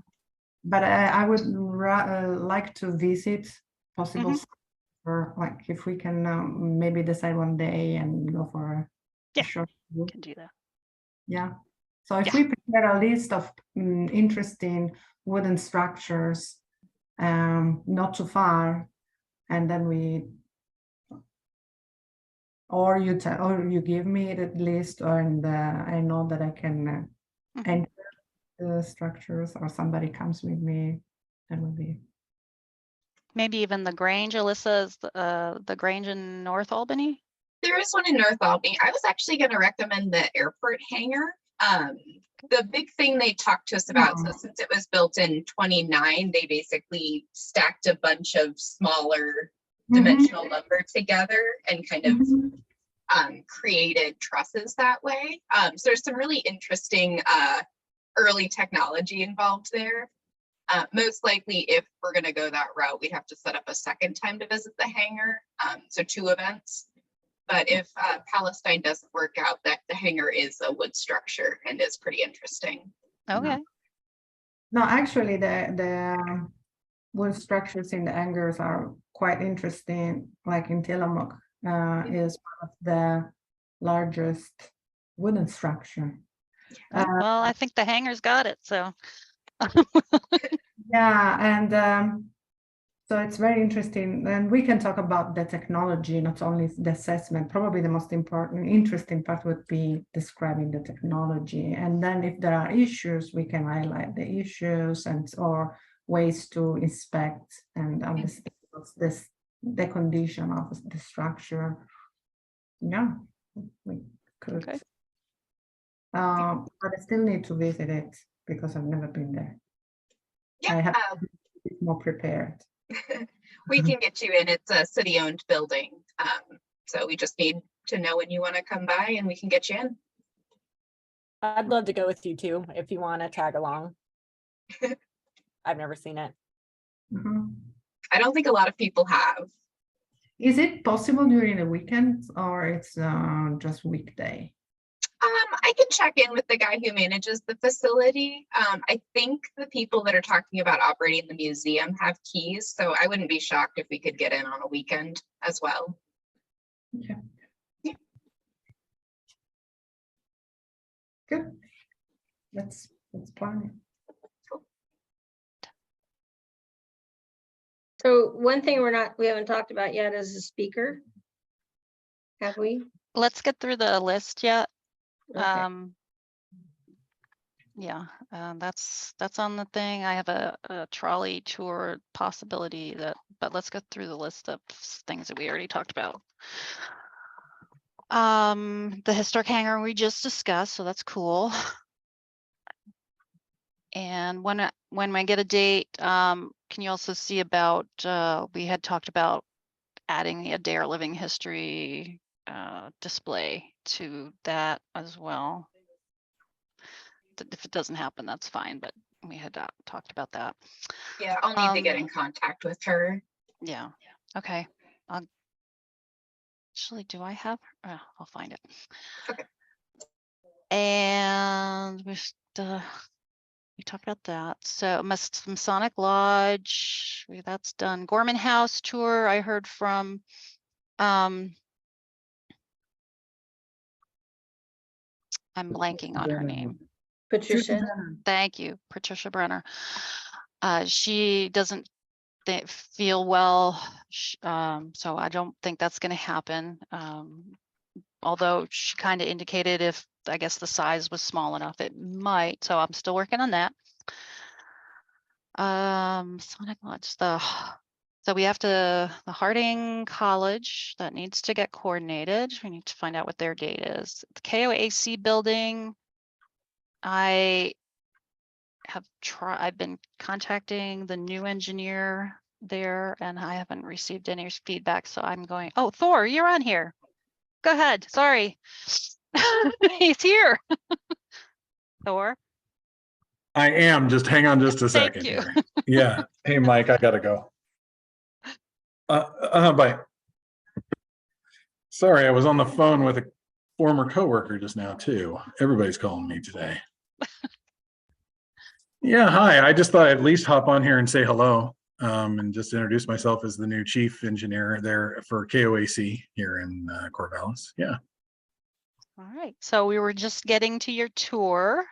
But I would like to visit possible, or like if we can maybe decide one day and go for a short tour. Can do that. Yeah. So if we prepare a list of interesting wooden structures, not too far, and then or you give me the list, and I know that I can enter the structures, or somebody comes with me, that would be. Maybe even the Grange, Alyssa, is the Grange in North Albany? There is one in North Albany. I was actually going to recommend the airport hangar. The big thing they talked to us about, so since it was built in 29, they basically stacked a bunch of smaller dimensional lumber together and kind of created trusses that way. So there's some really interesting early technology involved there. Most likely, if we're going to go that route, we'd have to set up a second time to visit the hangar. So 2 events. But if Palestine doesn't work out, that the hangar is a wood structure and is pretty interesting. Okay. No, actually, the wood structures in the hangars are quite interesting. Like in Tillamook, is one of the largest wooden structure. Well, I think the hangar's got it. So. Yeah, and so it's very interesting, and we can talk about the technology, not only the assessment. Probably the most important, interesting part would be describing the technology, and then if there are issues, we can highlight the issues or ways to inspect and understand the condition of the structure. Yeah, we could. Okay. But I still need to visit it because I've never been there. Yeah, I have to be more prepared. We can get you in. It's a city-owned building, so we just need to know when you want to come by, and we can get you in. I'd love to go with you too, if you want to tag along. I've never seen it. I don't think a lot of people have. Is it possible during the weekends, or it's just weekday? I can check in with the guy who manages the facility. I think the people that are talking about operating the museum have keys, so I wouldn't be shocked if we could get in on a weekend as well. Okay. Yeah. Good. Let's plan it. So one thing we haven't talked about yet is the speaker. Have we? Let's get through the list yet. Okay. Yeah, that's on the thing. I have a trolley tour possibility but let's go through the list of things that we already talked about. The historic hangar we just discussed, so that's cool. And when I get a date, can you also see about, we had talked about adding a Dare Living History display to that as well. If it doesn't happen, that's fine, but we had talked about that. Yeah, I'll need to get in contact with her. Yeah, okay. Actually, do I have? I'll find it. Okay. And we talked about that. So Masonic Lodge, that's done. Gorman House tour, I heard from I'm blanking on her name. Patricia. Thank you, Patricia Brenner. She doesn't feel well, so I don't think that's going to happen. Although she kind of indicated if I guess the size was small enough, it might. So I'm still working on that. Sonic Lodge, so we have the Harding College that needs to get coordinated. We need to find out what their date is. The KOAC building, I've been contacting the new engineer there and I haven't received any feedback. So I'm going, oh, Thor, you're on here. Go ahead. Sorry. He's here. Thor. I am. Just hang on just a Thank second you. here. Yeah. Hey, Mike, I gotta go. Bye. Sorry, I was on the phone with a former coworker just now too. Everybody's calling me today. Yeah, hi. I just thought I'd at least hop on here and say hello, and just introduce myself as the new chief engineer there for KOAC here in Corvallis. Yeah. All right. So we were just getting to your tour.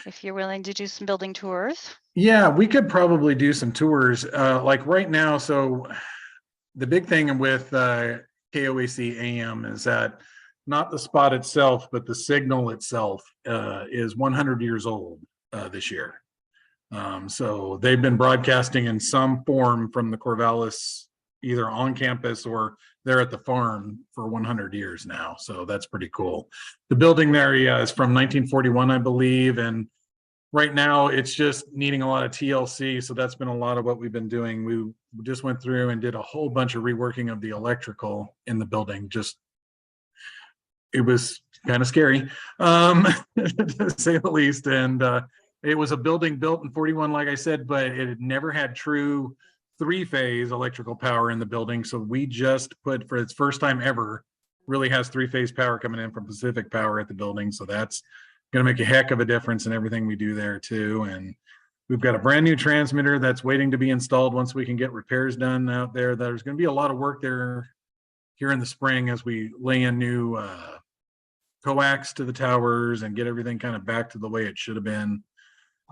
If you're willing to do some building tours. Yeah, we could probably do some tours like right now. So the big thing with KOAC AM is that not the spot itself, but the signal itself is 100 years old this year. So they've been broadcasting in some form from the Corvallis, either on campus or they're at the farm for 100 years now. So that's pretty cool. The building there, yeah, is from 1941, I believe. And right now it's just needing a lot of TLC. So that's been a lot of what we've been doing. We just went through and did a whole bunch of reworking of the electrical in the building. It was kind of scary, to say the least. And it was a building built in 41, like I said, but it had never had true three-phase electrical power in the building. So we just put, for its first time ever, really has three-phase power coming in from Pacific Power at the building. So that's going to make a heck of a difference in everything we do there too. And we've got a brand new transmitter that's waiting to be installed once we can get repairs done out there. There's going to be a lot of work there here in the spring as we lay in new coax to the towers and get everything kind of back to the way it should have been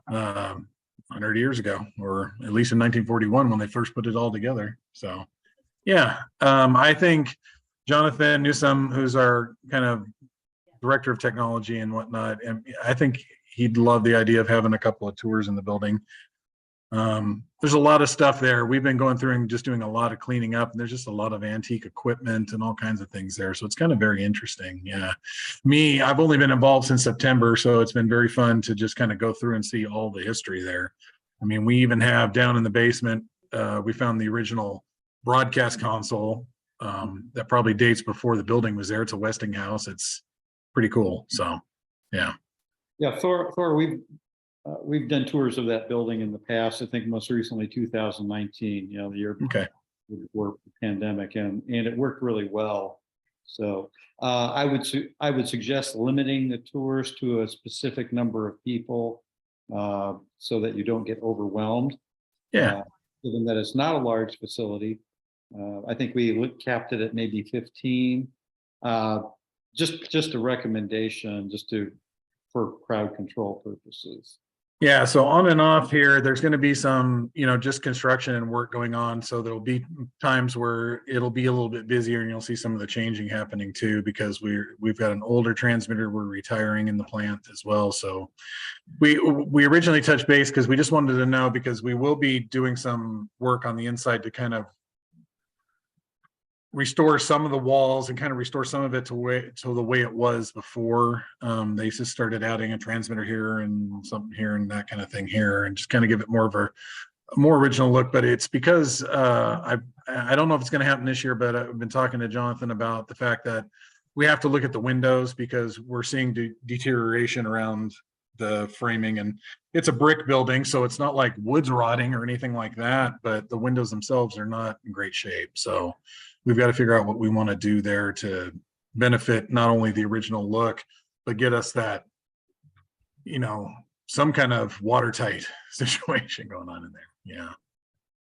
100 years ago, or at least in 1941 when they first put it all together. So yeah, I think Jonathan Newsom, who's our kind of director of technology and whatnot, and I think he'd love the idea of having a couple of tours in the building. There's a lot of stuff there. We've been going through and just doing a lot of cleaning up, and there's just a lot of antique equipment and all kinds of things there. So it's kind of very interesting. Yeah. I've only been involved since September, so it's been very fun to just kind of go through and see all the history there. I mean, we even have down in the basement, we found the original broadcast console that probably dates before the building was there. It's a Westinghouse. It's pretty cool. So, yeah. Yeah, Thor, we've done tours of that building in the past. I think most recently 2019, the year before the pandemic, and it worked really well. So I would suggest limiting the tours to a specific number of people so that you don't get overwhelmed. Yeah. Given that it's not a large facility, I think we capped it at maybe 15. Just a recommendation, for crowd control purposes. Yeah, so on and off here, there's going to be some, just construction and work going on. So there'll be times where it'll be a little bit busier and you'll see some of the changing happening too, because we've got an older transmitter we're retiring in the plant as well. So we originally touched base because we just wanted to know, because we will be doing some work on the inside to kind of restore some of the walls and kind of restore some of it to the way it was before. They just started adding a transmitter here and something here and that kind of thing here, and just kind of give it more of a more original look. But it's because I don't know if it's going to happen this year, but I've been talking to Jonathan about the fact that we have to look at the windows, because we're seeing deterioration around the framing, and it's a brick building, so it's not like wood's rotting or anything like that, but the windows themselves are not in great shape. So we've got to figure out what we want to do there to benefit not only the original look, but get us that, some kind of watertight situation going on in there. Yeah.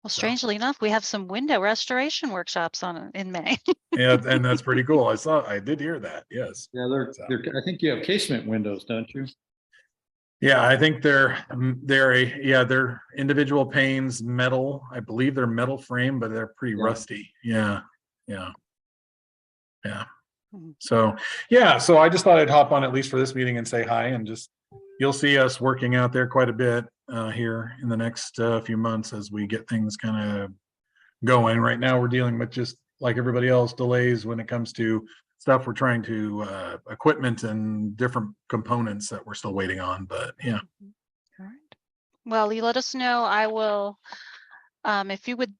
Well, strangely enough, we have some window restoration workshops in May. Yeah, and that's pretty cool. I did hear that. Yes. Yeah, I think you have casement windows, don't you? Yeah, I think they're individual panes, metal. I believe they're metal frame, but they're pretty rusty. Yeah. So so I just thought I'd hop on at least for this meeting and say hi, and just, you'll see us working out there quite a bit here in the next few months as we get things kind of going. Right now we're dealing with, just like everybody else, delays when it comes to stuff we're trying to equipment and different components that we're still waiting on. But yeah. All right. Well, you let us know. I will, if you would.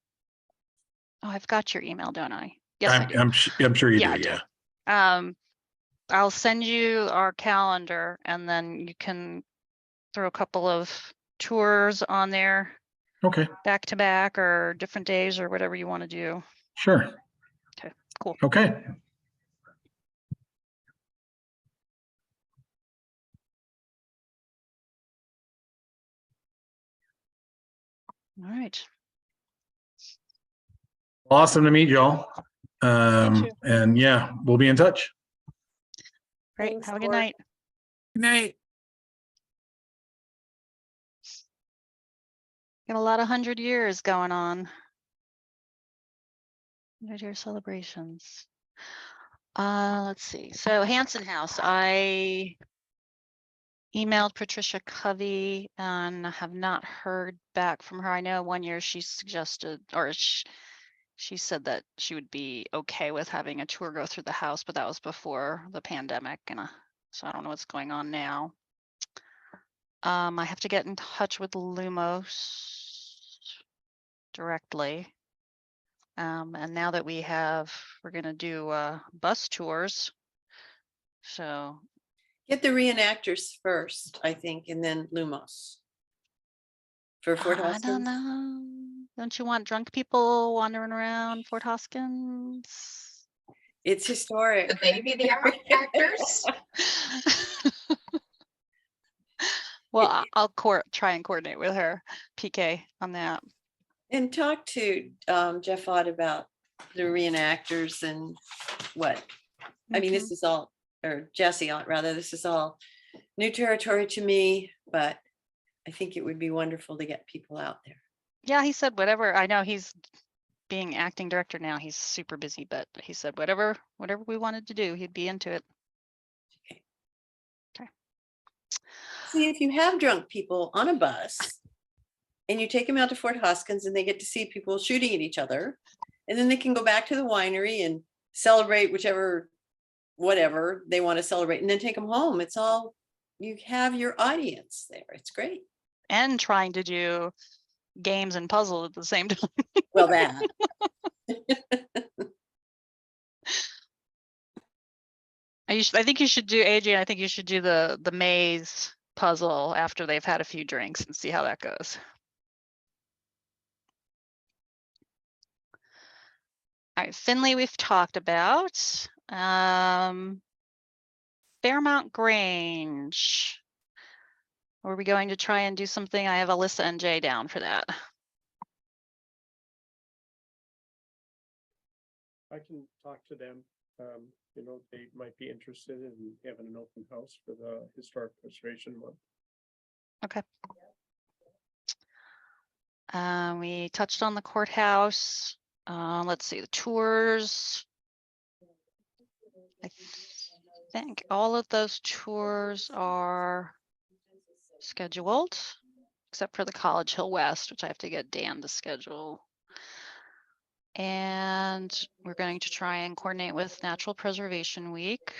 Oh, I've got your email, don't I? Yes, I do. I'm sure you do. Yeah. I'll send you our calendar, and then you can throw a couple of tours on there. Okay. Back to back or different days or whatever you want to do. Sure. Okay, cool. Okay. All right. Awesome to meet y'all. too. And yeah, we'll be in touch. Great. Thanks, Have a good Laura. night. Good night. Got a lot of 100 years going on. 100-year celebrations. Let's see. So Hanson House, I emailed Patricia Covey and have not heard back from her. I know one year she suggested, or she said that she would be okay with having a tour go through the house, but that was before the pandemic, and so I don't know what's going on now. I have to get in touch with Lumos directly. And now that we're gonna do bus tours. So Get the reenactors first, I think, and then Lumos. For Fort I Hoskins. don't know. Don't you want drunk people wandering around Fort Hoskins? It's historic. Could they be the actors? Well, I'll try and coordinate with her, PK, on that. And talk to Jeff Ott about the reenactors and what, I mean, this is all, or Jesse Ott rather, this is all new territory to me, but I think it would be wonderful to get people out there. Yeah, he said whatever. I know he's being acting director now. He's super busy, but he said whatever we wanted to do, he'd be into it. Okay. See, if you have drunk people on a bus and you take them out to Fort Hoskins and they get to see people shooting at each other, and then they can go back to the winery and celebrate whatever they want to celebrate, and then take them home. It's all, you have your audience there. It's great. And trying to do games and puzzles at the same time. Well, that. I think you should do, Adrian, I think you should do the maze puzzle after they've had a few drinks and see how that goes. All right, Finley we've talked about. Fairmount Grange. Are we going to try and do something? I have Alyssa and Jay down for that. I can talk to them. They might be interested in having an open house for the Historic Preservation Month. Okay. We touched on the courthouse. Let's see, the tours. I think all of those tours are scheduled, except for the College Hill West, which I have to get Dan to schedule. And we're going to try and coordinate with Natural Preservation Week.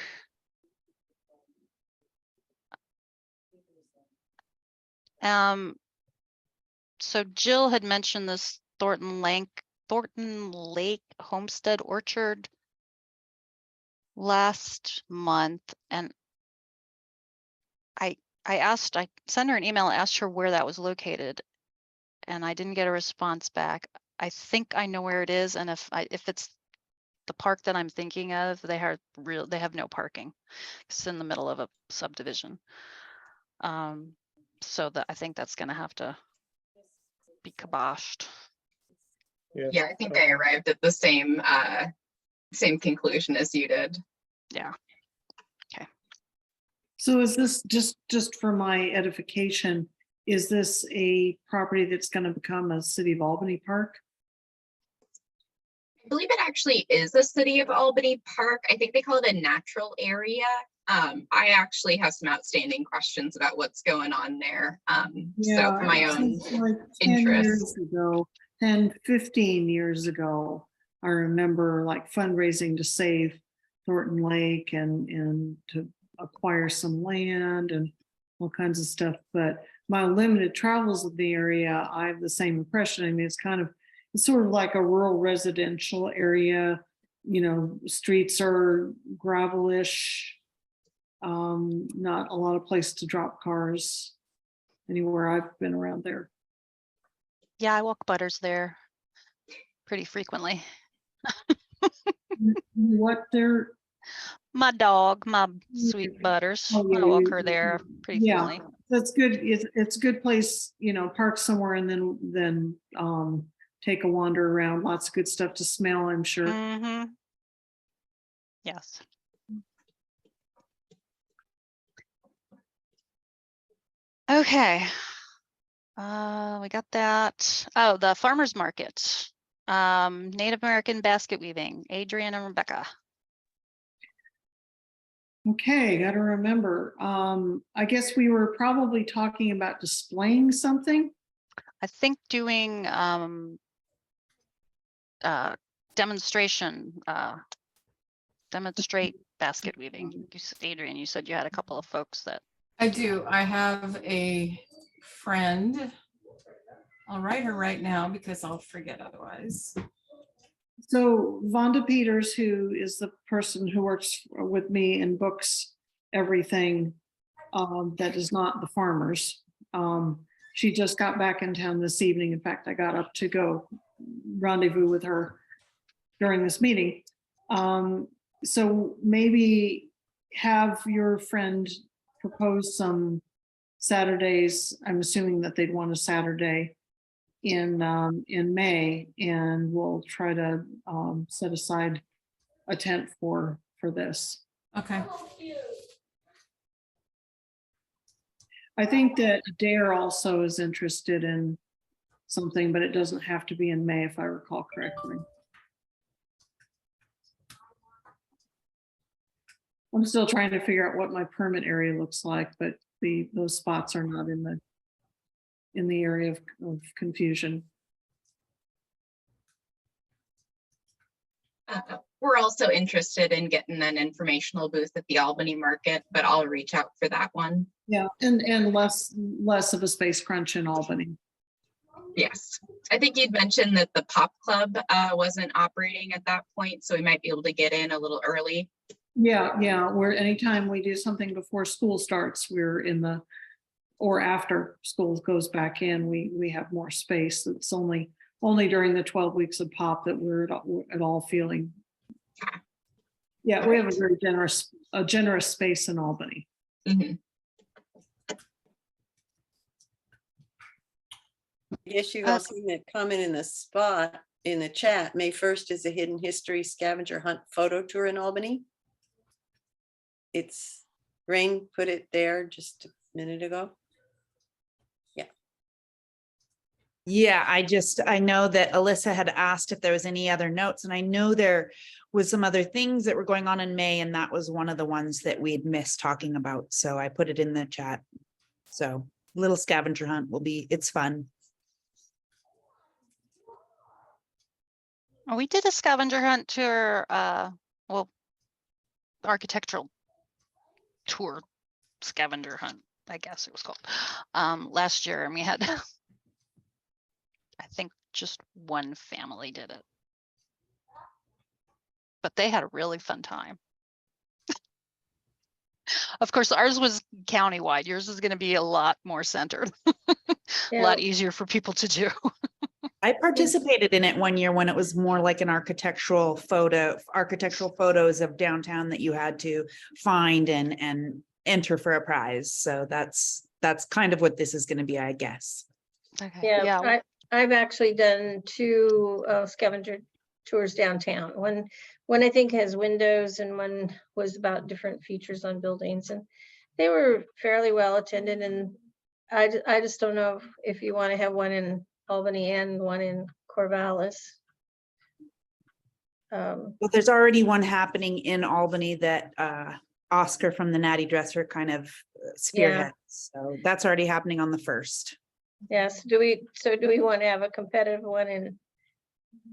So Jill had mentioned this Thornton Lake Homestead Orchard last month, and I sent her an email, asked her where that was located, and I didn't get a response back. I think I know where it is, and if it's the park that I'm thinking of, they have no parking. It's in the middle of a subdivision. So that I think that's gonna have to be kiboshed. Yeah, I think I arrived at the same conclusion as you did. Yeah. Okay. So is this just for my edification, is this a property that's going to become a City of Albany park? I believe it actually is a City of Albany park. I think they call it a natural area. I actually have some outstanding questions about what's going on there. So for my own like 10 years ago, 10, 15 years ago, I remember like fundraising to save Thornton Lake and to acquire some land and all kinds of stuff. But my limited travels of the area, I have the same impression. I mean, it's sort of like a rural residential area. You know, streets are gravelish. Not a lot of place to drop cars anywhere I've been around there. Yeah, I walk Butters there pretty frequently. What there? My dog, my sweet Butters. Oh, yeah, I walk her there pretty frequently. That's good. It's a good place, you know, park somewhere and then take a wander around. Lots of good stuff to smell, I'm sure. Mm-hmm. Yes. Okay. We got that. Oh, the farmers market. Native American basket weaving, Adrian and Rebecca. Okay, got to remember. I guess we were probably talking about displaying something. I think doing demonstrate basket weaving. Adrian, you said you had a couple of folks that. I do. I have a friend. I'll write her right now because I'll forget otherwise. So Vonda Peters, who is the person who works with me and books everything that is not the farmers. She just got back in town this evening. In fact, I got up to go rendezvous with her during this meeting. So maybe have your friend propose some Saturdays. I'm assuming that they'd want a Saturday in May, and we'll try to set aside a tent for this. Okay. I think that Dare also is interested in something, but it doesn't have to be in May, if I recall correctly. I'm still trying to figure out what my permit area looks like, but those spots are not in the area of confusion. We're also interested in getting an informational booth at the Albany Market, but I'll reach out for that one. Yeah, and less of a space crunch in Albany. Yes, I think you'd mentioned that the pop club wasn't operating at that point, so we might be able to get in a little early. Yeah, where anytime we do something before school starts, we're or after school goes back in, we have more space. It's only during the 12 weeks of pop that we're at all feeling. Yeah, we have a very generous space in Albany. Mm-hmm. I guess you've all seen that comment in the chat. May 1st is a hidden history scavenger hunt photo tour in Albany. Rain put it there just a minute ago. Yeah, I know that Alyssa had asked if there was any other notes, and I know there was some other things that were going on in May, and that was one of the ones that we'd missed talking about. So I put it in the chat. So little scavenger hunt it's fun. We did a scavenger hunt tour, well, architectural tour scavenger hunt, I guess it was called, last year, and we had, I think just one family did it. But they had a really fun time. Of course, ours was countywide. Yours is going to be a lot more centered, a lot easier for people to do. I participated in it one year when it was more like an architectural photos of downtown that you had to find and enter for a prize. So that's kind of what this is going to be, I guess. Okay. Yeah, I've actually done 2 scavenger tours downtown. One I think has windows, and one was about different features on buildings, and they were fairly well attended. And I just don't know if you want to have one in Albany and one in Corvallis. Well, there's already one happening in Albany that Oscar from the Natty Dresser kind of spearheads. So that's already happening on the 1st. Yes. Do we want to have a competitive one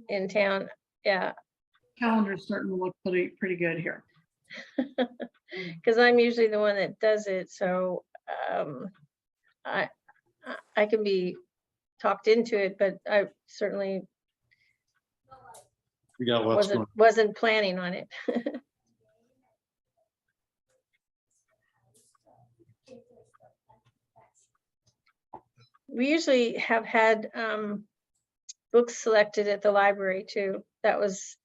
in town? Yeah. Calendar's starting to look pretty good here. Because I'm usually the one that does it, so I can be talked into it, but I certainly We got lots going. wasn't planning on it. We usually have had books selected at the library too. That was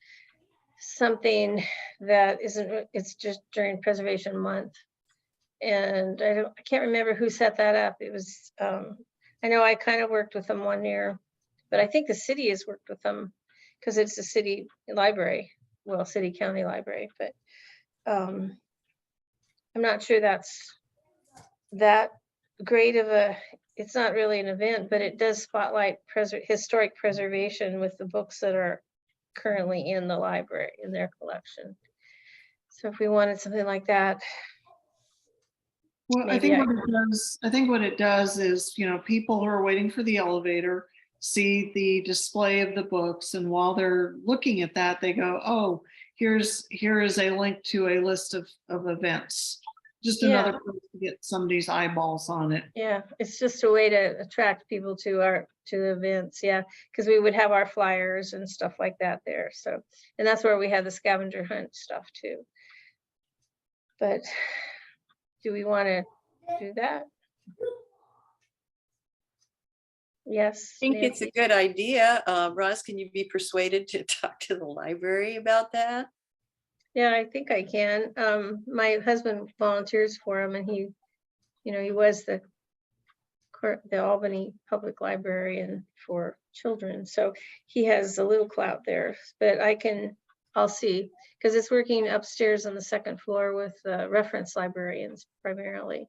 something that it's just during Preservation Month. And I can't remember who set that up. It was, I know I kind of worked with them one year, but I think the city has worked with them because it's a city library, well, city county library, but I'm not sure that's that great of it's not really an event, but it does spotlight historic preservation with the books that are currently in the library in their collection. So if we wanted something like that. Well, I think what it does is, people who are waiting for the elevator see the display of the books, and while they're looking at that, they go, oh, here is a link to a list of events. Just another place to get somebody's eyeballs on it. Yeah, it's just a way to attract people to the events. Yeah, because we would have our flyers and stuff like that there. So, and that's where we have the scavenger hunt stuff too. But do we want to do that? Yes. I think it's a good idea. Roz, can you be persuaded to talk to the library about that? Yeah, I think I can. My husband volunteers for him, and he was the Albany Public Librarian for children. So he has a little clout there, but I'll see, because it's working upstairs on the 2nd floor with reference librarians primarily.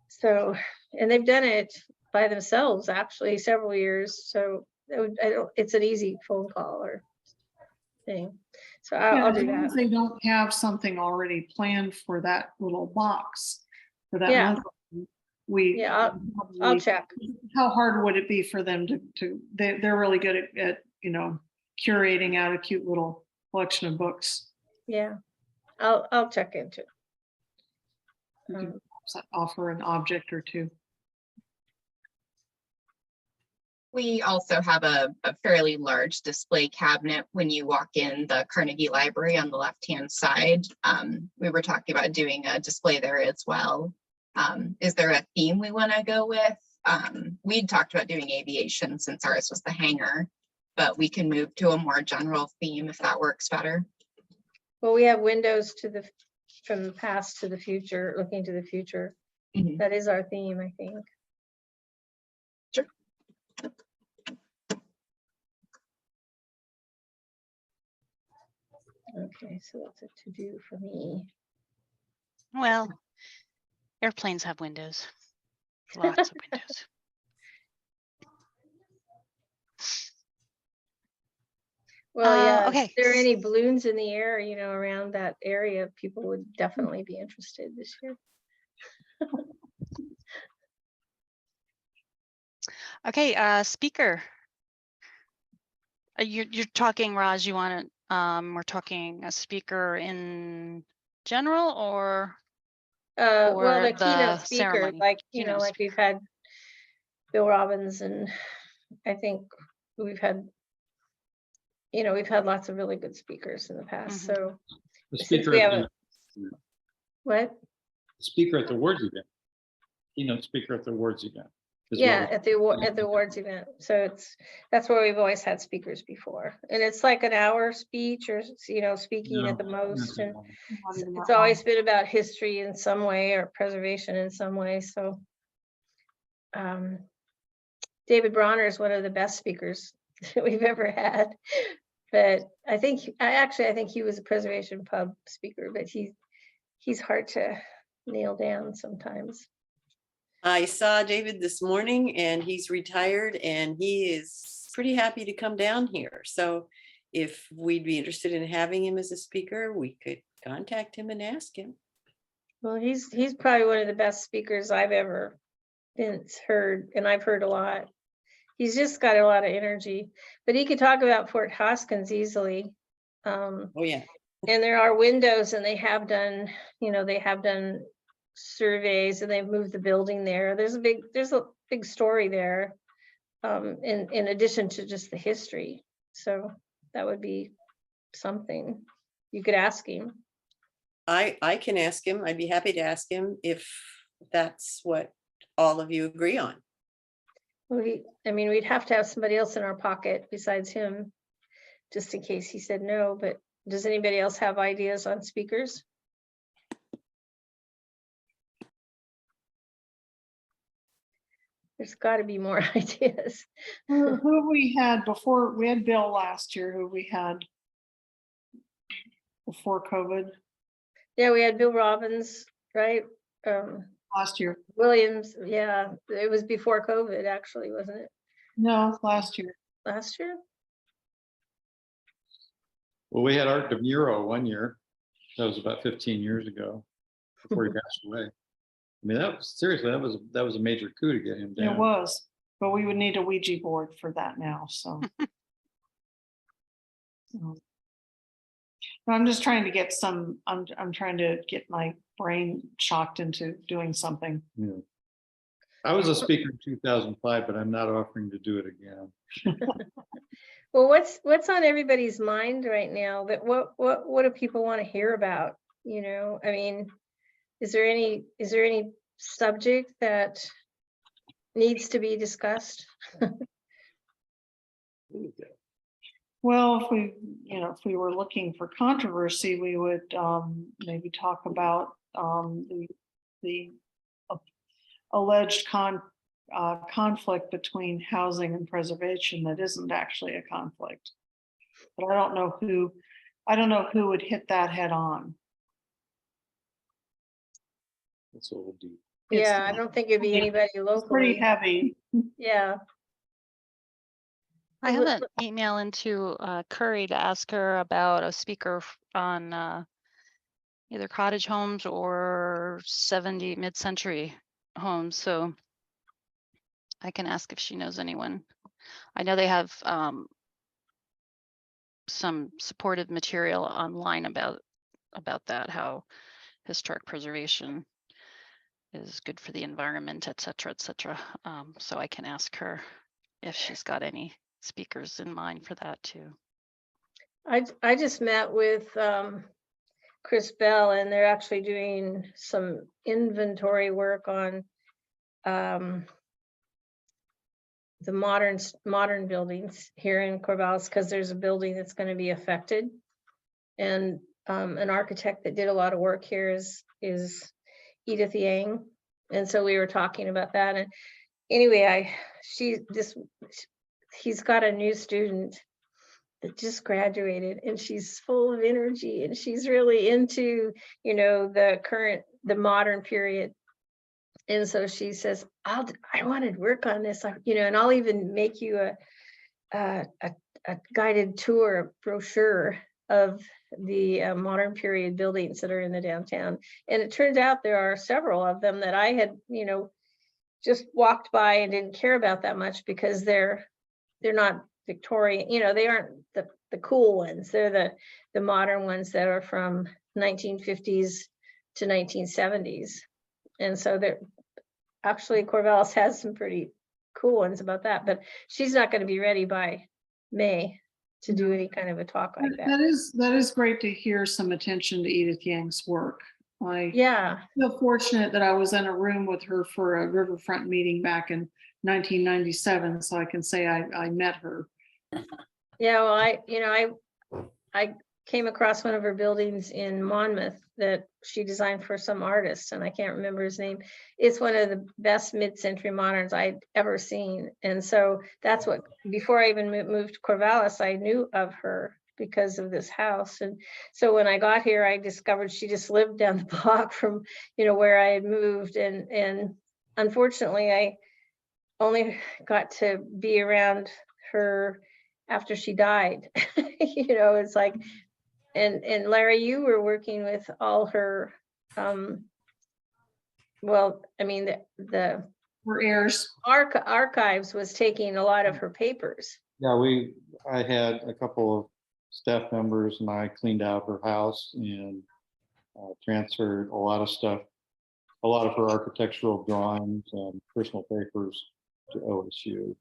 So, and they've done it by themselves actually several years. So it's an easy phone call or thing. So I'll do that. They don't have something already planned for that little box for that month. I'll check. How hard would it be for them they're really good at curating out a cute little collection of books. Yeah, I'll check into it. You can offer an object or two. We also have a fairly large display cabinet when you walk in the Carnegie Library on the left-hand side. We were talking about doing a display there as well. Is there a theme we want to go with? We'd talked about doing aviation since ours was the hangar, but we can move to a more general theme if that works better. Well, we have windows from the past to the future, looking to the future. Mm-hmm. That is our theme, I think. Sure. Okay, so that's a to-do for me. Well, airplanes have windows, lots of windows. Well, yeah, okay. if there are any balloons in the air, you know, around that area, people would definitely be interested this year. Okay, speaker. You're talking, Raj, you want to, we're talking a speaker in general or Well, for the keynote the speaker, ceremony? like, you know, Keynote like we've had Bill Robbins, and I think we've had, you know, we've had lots of really good speakers in the past, Mhm. so. The Since speaker we at have the What? speaker at the awards event. Keynote speaker at the awards event. as well Yeah, as- at the awards event. So that's where we've always had speakers before. And it's like an hour speech or, you know, speaking at the most. And Not even it's that always long. been about history in some way or preservation in some way. So David Bronner is one of the best speakers that we've ever had. But I think he was a preservation pub speaker, but he's hard to nail down sometimes. I saw David this morning and he's retired and he is pretty happy to come down here. So if we'd be interested in having him as a speaker, we could contact him and ask him. Well, he's probably one of the best speakers I've ever heard, and I've heard a lot. He's just got a lot of energy, but he could talk about Fort Hoskins easily. Oh, yeah. And there are windows, and they have done surveys, and they've moved the building there. There's a big story there, in addition to just the history. So that would be something you could ask him. I can ask him. I'd be happy to ask him if that's what all of you agree on. I mean, we'd have to have somebody else in our pocket besides him, just in case he said no, but does anybody else have ideas on speakers? There's got to be more ideas. Who we had before, we had Bill last year, who we had before COVID Yeah, we had Bill Robbins, right? last year. Williams, yeah, it was before COVID, actually, wasn't it? No, last year. Last year? Well, we had Art DeMuro one year. That was about 15 years ago before he passed away. I mean, that was seriously, that was a major coup to get him down. It was, but we would need a Ouija board for that now, so. I'm just trying to get I'm trying to get my brain shocked into doing something. Yeah. I was a speaker in 2005, but I'm not offering to do it again. Well, what's on everybody's mind right now? That what do people want to hear about? You know, I mean, is there any subject that needs to be discussed? Well, if we were looking for controversy, we would maybe talk about the alleged conflict between housing and preservation that isn't actually a conflict. But I don't know who would hit that head on. That's what we'll do. Yeah, I don't think it'd be anybody locally. Pretty heavy. Yeah. I have an email into Curry to ask her about a speaker on either cottage homes or 70 mid-century homes. So I can ask if she knows anyone. I know they have some supportive material online about that, how historic preservation is good for the environment, et cetera, et cetera. So I can ask her if she's got any speakers in mind for that too. I just met with Chris Bell, and they're actually doing some inventory work on the modern buildings here in Corvallis, because there's a building that's going to be affected, and an architect that did a lot of work here is Edith Yang, and so we were talking about that. And anyway, he's got a new student that just graduated, and she's full of energy, and she's really into, the modern period. And so she says, I want to work on this, and I'll even make you a a guided tour brochure of the modern period buildings that are in the downtown. And it turns out there are several of them that I had, just walked by and didn't care about that much because they're not Victorian, they aren't the cool ones. They're the modern ones that are from 1950s to 1970s. And so they're actually, Corvallis has some pretty cool ones about that, but she's not going to be ready by May to do any kind of a talk like that. That is great to hear some attention to Edith Yang's work. I Yeah. feel fortunate that I was in a room with her for a riverfront meeting back in 1997, so I can say I met her. Yeah, well, I came across one of her buildings in Monmouth that she designed for some artist, and I can't remember his name. It's one of the best mid-century moderns I'd ever seen. And so that's what, before I even moved to Corvallis, I knew of her because of this house. And so when I got here, I discovered she just lived down the block from, where I had moved. And unfortunately, I only got to be around her after she died. It's like, and Larry, you were working with all her, well, I mean, the her heirs archives was taking a lot of her papers. Yeah, I had a couple of staff members and I cleaned out her house and transferred a lot of stuff, a lot of her architectural drawings and personal papers to OSU.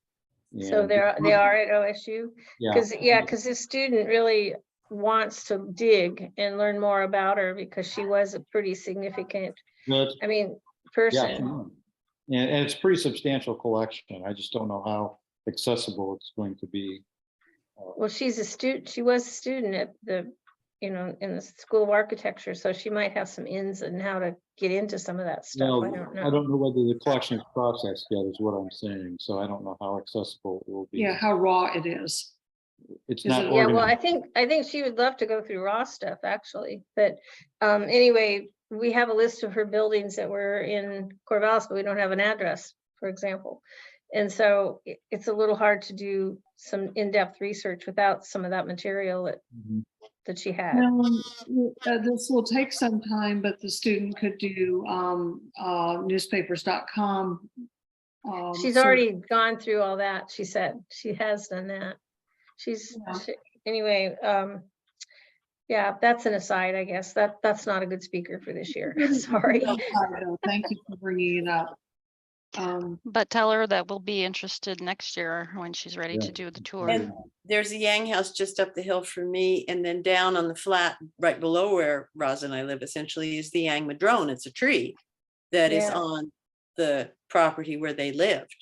So they are at OSU? Yeah. Because this student really wants to dig and learn more about her because she was a pretty significant, person. Yeah, and it's a pretty substantial collection. I just don't know how accessible it's going to be. Well, she's a student. She was a student at the, in the School of Architecture, so she might have some ins and how to get into some of that stuff. Well, I don't know. I don't know whether the collection is processed yet, is what I'm saying. So I don't know how accessible it will be. Yeah, how raw it is. It's not. Yeah, well, I think she would love to go through raw stuff actually. But anyway, we have a list of her buildings that were in Corvallis, but we don't have an address, for example. And so it's a little hard to do some in-depth research without some of that material that she had. This will take some time, but the student could do newspapers.com. She's already gone through all that. She said she has done that. Anyway, yeah, that's an aside, I guess. That's not a good speaker for this year. Sorry. Thank you for bringing it up. But tell her that we'll be interested next year when she's ready to do the tour. And there's a Yang house just up the hill from me, and then down on the flat right below where Roz and I live essentially is the Yang Madrone. It's a tree that is on the property where they lived.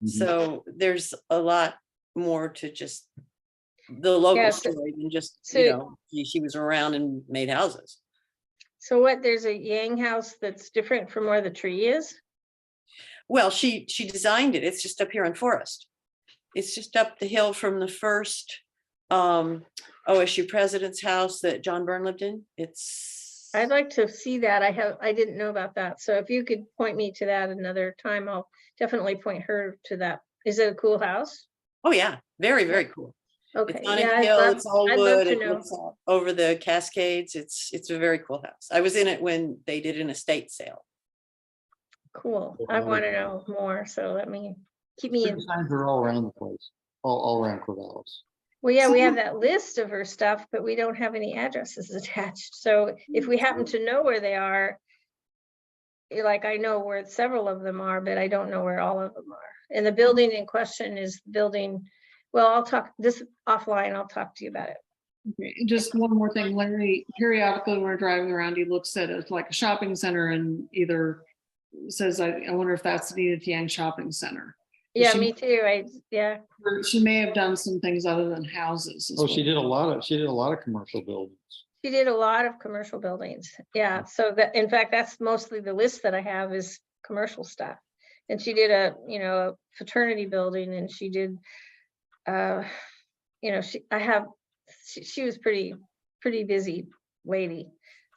So there's a lot more to just the local story than just, she was around and made houses. So there's a Yang house that's different from where the tree is? Well, she designed it. It's just up here in Forest. It's just up the hill from the first OSU president's house that John Byrne lived in. I'd like to see that. I didn't know about that. So if you could point me to that another time, I'll definitely point her to that. Is it a cool house? Oh yeah, very, very cool. Okay. It's on a hill, it's all wood, it looks out over the Cascades. It's a very cool house. I was in it when they did an estate sale. Cool. I want to know more, so keep me in. Signs are all around the place, all around Corvallis. Well, yeah, we have that list of her stuff, but we don't have any addresses attached. So if we happen to know where they are, like I know where several of them are, but I don't know where all of them are. And the building in question is building, well, I'll talk this offline. I'll talk to you about it. Okay, just one more thing, Larry, periodically when we're driving around, he looks at it like a shopping center and either says, I wonder if that's the Edith Yang Shopping Center. Yeah, me too. She may have done some things other than houses. Oh, she did a lot of commercial buildings. She did a lot of commercial buildings. Yeah. So that, in fact, that's mostly the list that I have is commercial stuff. And she did a fraternity building, and she did, she was pretty busy lady.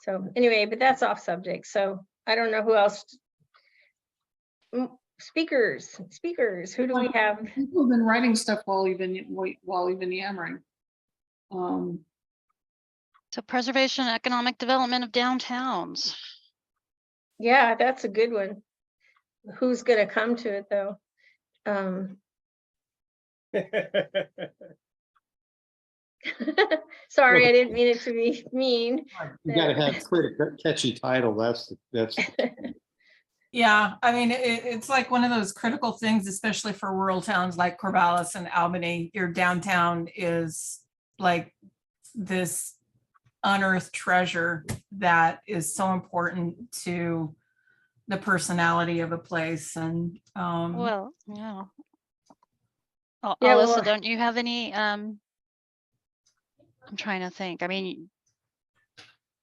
So anyway, but that's off subject. So I don't know who else. speakers, who do we have? People have been writing stuff while you've been yammering. So preservation, and economic development of downtowns. Yeah, that's a good one. Who's gonna come to it though? Sorry, I didn't mean it to be mean. You gotta have a catchy title. That's. Yeah, I mean, it's like one of those critical things, especially for rural towns like Corvallis and Albany. Your downtown is like this unearthed treasure that is so important to the personality of a place. And Well, yeah. Oh, Yeah, Alyssa, well- don't you have any, I'm trying to think. I mean,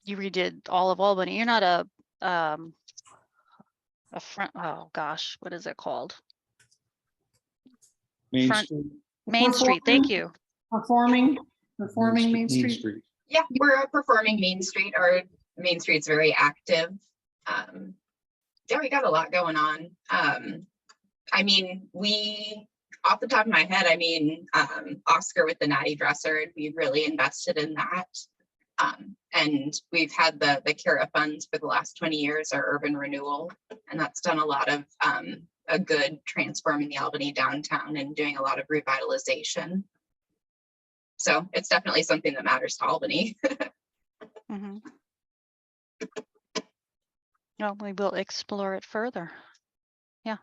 you redid all of Albany. You're not a front, oh gosh, what is it called? Main Front- Street. Main Street, thank you. Performing Main Street. Yeah, we're a performing Main Street. Our Main Street's very active. Yeah, we got a lot going on. I mean, off the top of my head, I mean, Oscar with the Natty Dresser, we really invested in that. And we've had the Kara funds for the last 20 years, our urban renewal, and that's done a lot of a good transforming the Albany downtown and doing a lot of revitalization. So it's definitely something that matters to Albany. Mhm. No, we will explore it further. Yeah.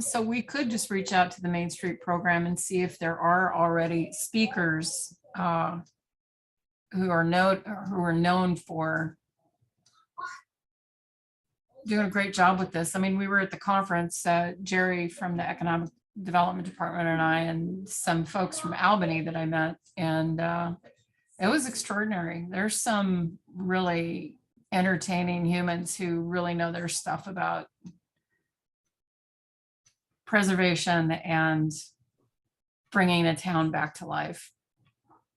so we could just reach out to the Main Street program and see if there are already speakers who are known for doing a great job with this. I mean, we were at the conference, Jerry from the Economic Development Department and I, and some folks from Albany that I met, and it was extraordinary. There's some really entertaining humans who really know their stuff about preservation and bringing a town back to life,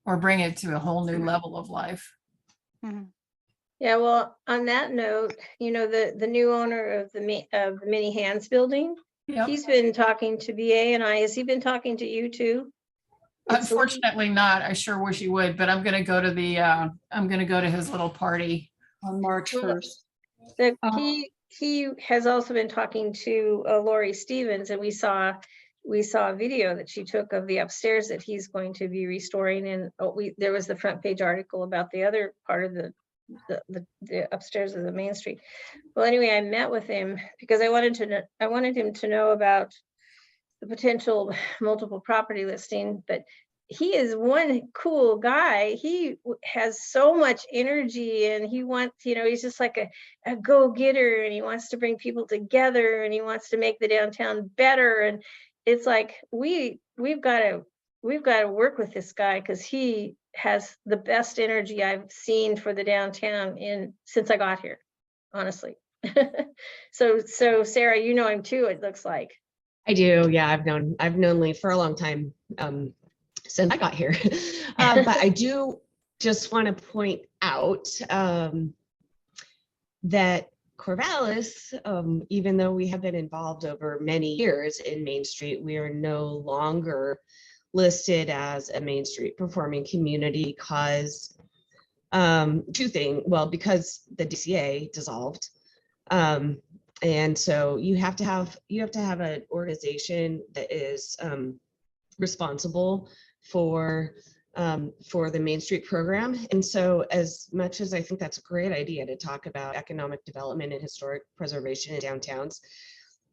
or bring it to a whole new level of life. Mhm. Yeah, well, on that note, you know, the new owner of the Mini Hands building, Yep. he's been talking to BA and I. Has he been talking to you too? Unfortunately not. I sure wish he would, but I'm gonna go to his little party. On March 1st. He has also been talking to Lori Stevens, and we saw a video that she took of the upstairs that he's going to be restoring. And there was the front page article about the other part of the upstairs of the Main Street. Well, anyway, I met with him because I wanted him to know about the potential multiple property listing, but he is one cool guy. He has so much energy, and he wants, you know, he's just like a go-getter, and he wants to bring people together, and he wants to make the downtown better. And it's like we've got to work with this guy, because he has the best energy I've seen for the downtown since I got here, honestly. So Sarah, you know him too, it looks like. I do. Yeah, I've known Lee for a long time, since I got here. But I do just want to point out that Corvallis, even though we have been involved over many years in Main Street, we are no longer listed as a Main Street performing community because because the DCA dissolved. And so you have to have an organization that is responsible for the Main Street program. And so as much as I think that's a great idea to talk about economic development and historic preservation in downtowns,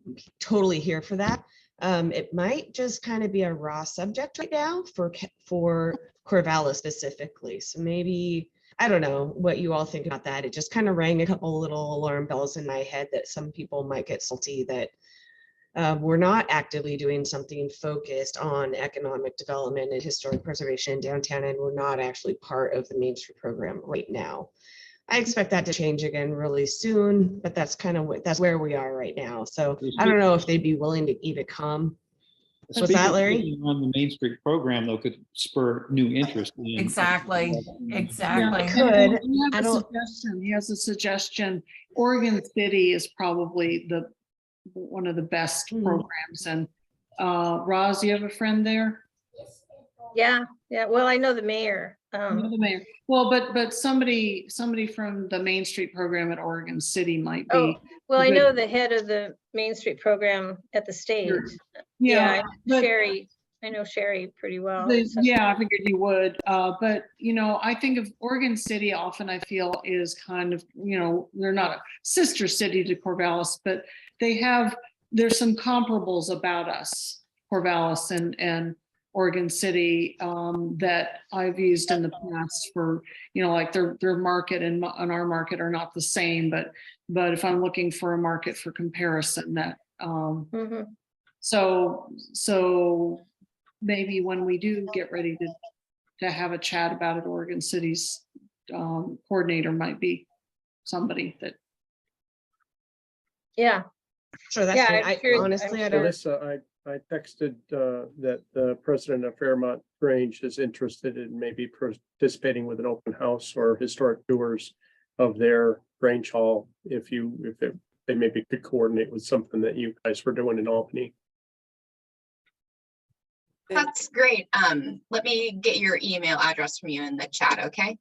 I'm totally here for that. It might just kind of be a raw subject right now for Corvallis specifically. So maybe, I don't know what you all think about that. It just kind of rang a couple little alarm bells in my head that some people might get salty that we're not actively doing something focused on economic development and historic preservation in downtown, and we're not actually part of the Main Street program right now. I expect that to change again really soon, but that's where we are right now. So I don't know if they'd be willing to even come. What's that, Larry? On the Main Street program, though, could spur new interest. Exactly. Yeah, Could. He has a suggestion. Oregon City is probably one of the best Mm. programs. And Roz, you have a friend there? Yeah, yeah. Well, I know the mayor. You know the mayor. Well, but somebody from the Main Street program at Oregon City might be. Oh, well, I good. know the head of the Main Street program at the state. Yeah, but- Sherry, I know Sherry pretty well. so- Yeah, I figured you would. But you know, I think of Oregon City often I feel is kind of, you know, they're not a sister city to Corvallis, but there's some comparables about us, Corvallis and Oregon City, that I've used in the past for, you know, like their market and our market are not the same, but if I'm looking for a market for comparison that, Mhm. so maybe when we do get ready to have a chat about it, Oregon City's coordinator might be somebody that. Yeah, Sure, that's Yeah, fine. I'm sure- Honestly, I I'm don't. Melissa, I texted that the president of Fairmont Grange is interested in maybe participating with an open house or historic tours of their Grange Hall. If they maybe could coordinate with something that you guys were doing in Albany. That's great. Let me get your email address from you in the chat, okay?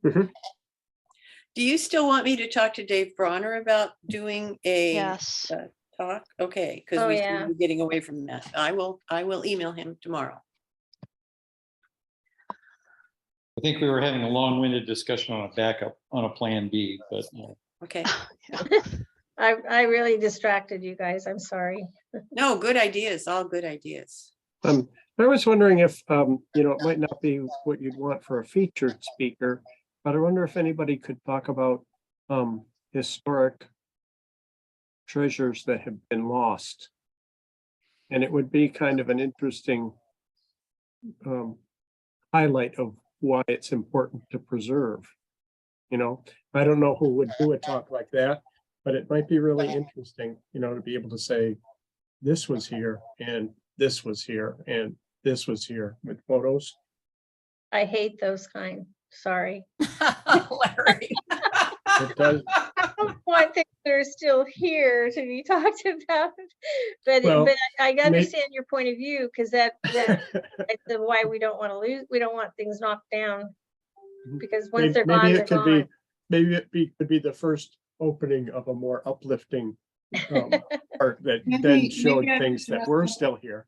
Do you still want me to talk to Dave Bronner about doing a Yes. talk? Okay, because Oh, we yeah. seem to be getting away from that. I will email him tomorrow. I think we were having a long-winded discussion on a backup, on a plan B, but Okay. I really distracted you guys. I'm sorry. No, good ideas, all good ideas. I was wondering if, you know, it might not be what you'd want for a featured speaker, but I wonder if anybody could talk about historic treasures that have been lost. And it would be kind of an interesting highlight of why it's important to preserve. You know, I don't know who would do a talk like that, but it might be really interesting, you know, to be able to say, this was here and this was here and this was here with photos. I hate those kind. Sorry. Larry. It does. I don't want things that are still here to be talked about. But Well, I understand your point of view, because that's why we don't want to lose. We don't want things knocked down, because once they're gone, Maybe they're it could gone. be, maybe it could be the first opening of a more uplifting part that then showed maybe I things could that were still here.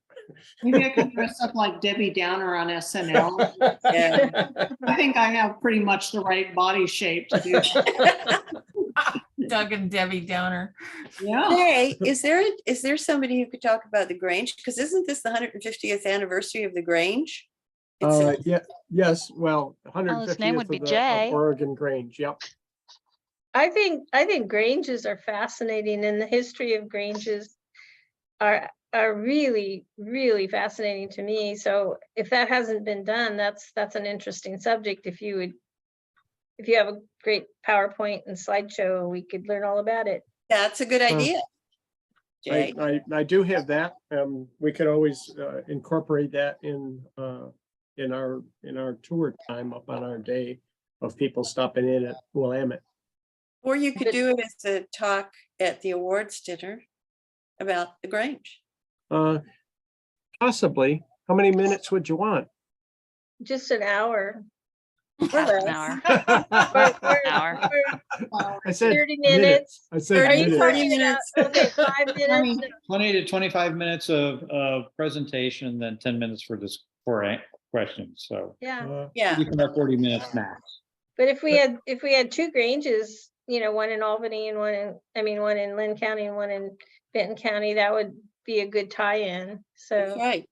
Maybe I could dress up like Debbie Downer on SNL. Yeah. I think I have pretty much the right body shape to do that. Doug and Debbie Downer. Yeah. Hey, is there somebody who could talk about the Grange? Because isn't this the 150th anniversary of the Grange? Yeah, yes, well, his name 150th would be of the Jay. Oregon Grange, yep. I think Granges are fascinating, and the history of Granges are really, really fascinating to me. So if that hasn't been done, that's an interesting subject. If you have a great PowerPoint and slideshow, we could learn all about it. That's a good idea. Jay. I do have that. We could always incorporate that in our tour time up on our day of people stopping in at Willamette. Or you could do it as a talk at the awards dinner about the Grange. Possibly. How many minutes would you want? Just an hour. Half an hour. Or- hour. or I said 30 minutes. I said 30 minutes. 30 Talking about- minutes. Okay, 5 minutes. 20 to 25 minutes of presentation, then 10 minutes for questions. So Yeah, Yeah. you can have 40 minutes max. but if we had two Granges, you know, one in Albany and one in Lynn County and one in Benton County, that would be a good tie-in. That's So right.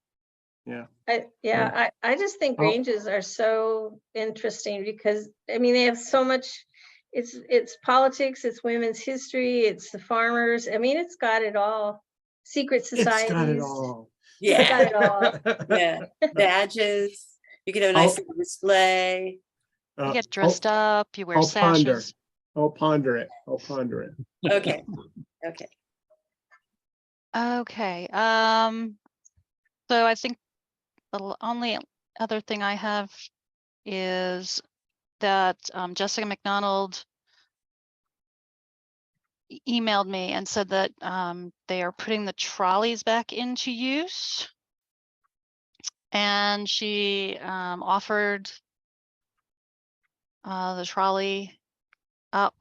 I just think Oh. Granges are so interesting, because I mean, they have so much. It's politics, it's women's history, it's the farmers. I mean, it's got it all. Secret societies. It's got it all. It's got Yeah. it all. Yeah. Badges. You could have a nice little display. You get dressed up, you wear I'll ponder. sashes. I'll ponder it. I'll ponder it. Okay. Okay. Okay, so I think the only other thing I have is that Jessica McDonald emailed me and said that they are putting the trolleys back into use. And she offered the trolley up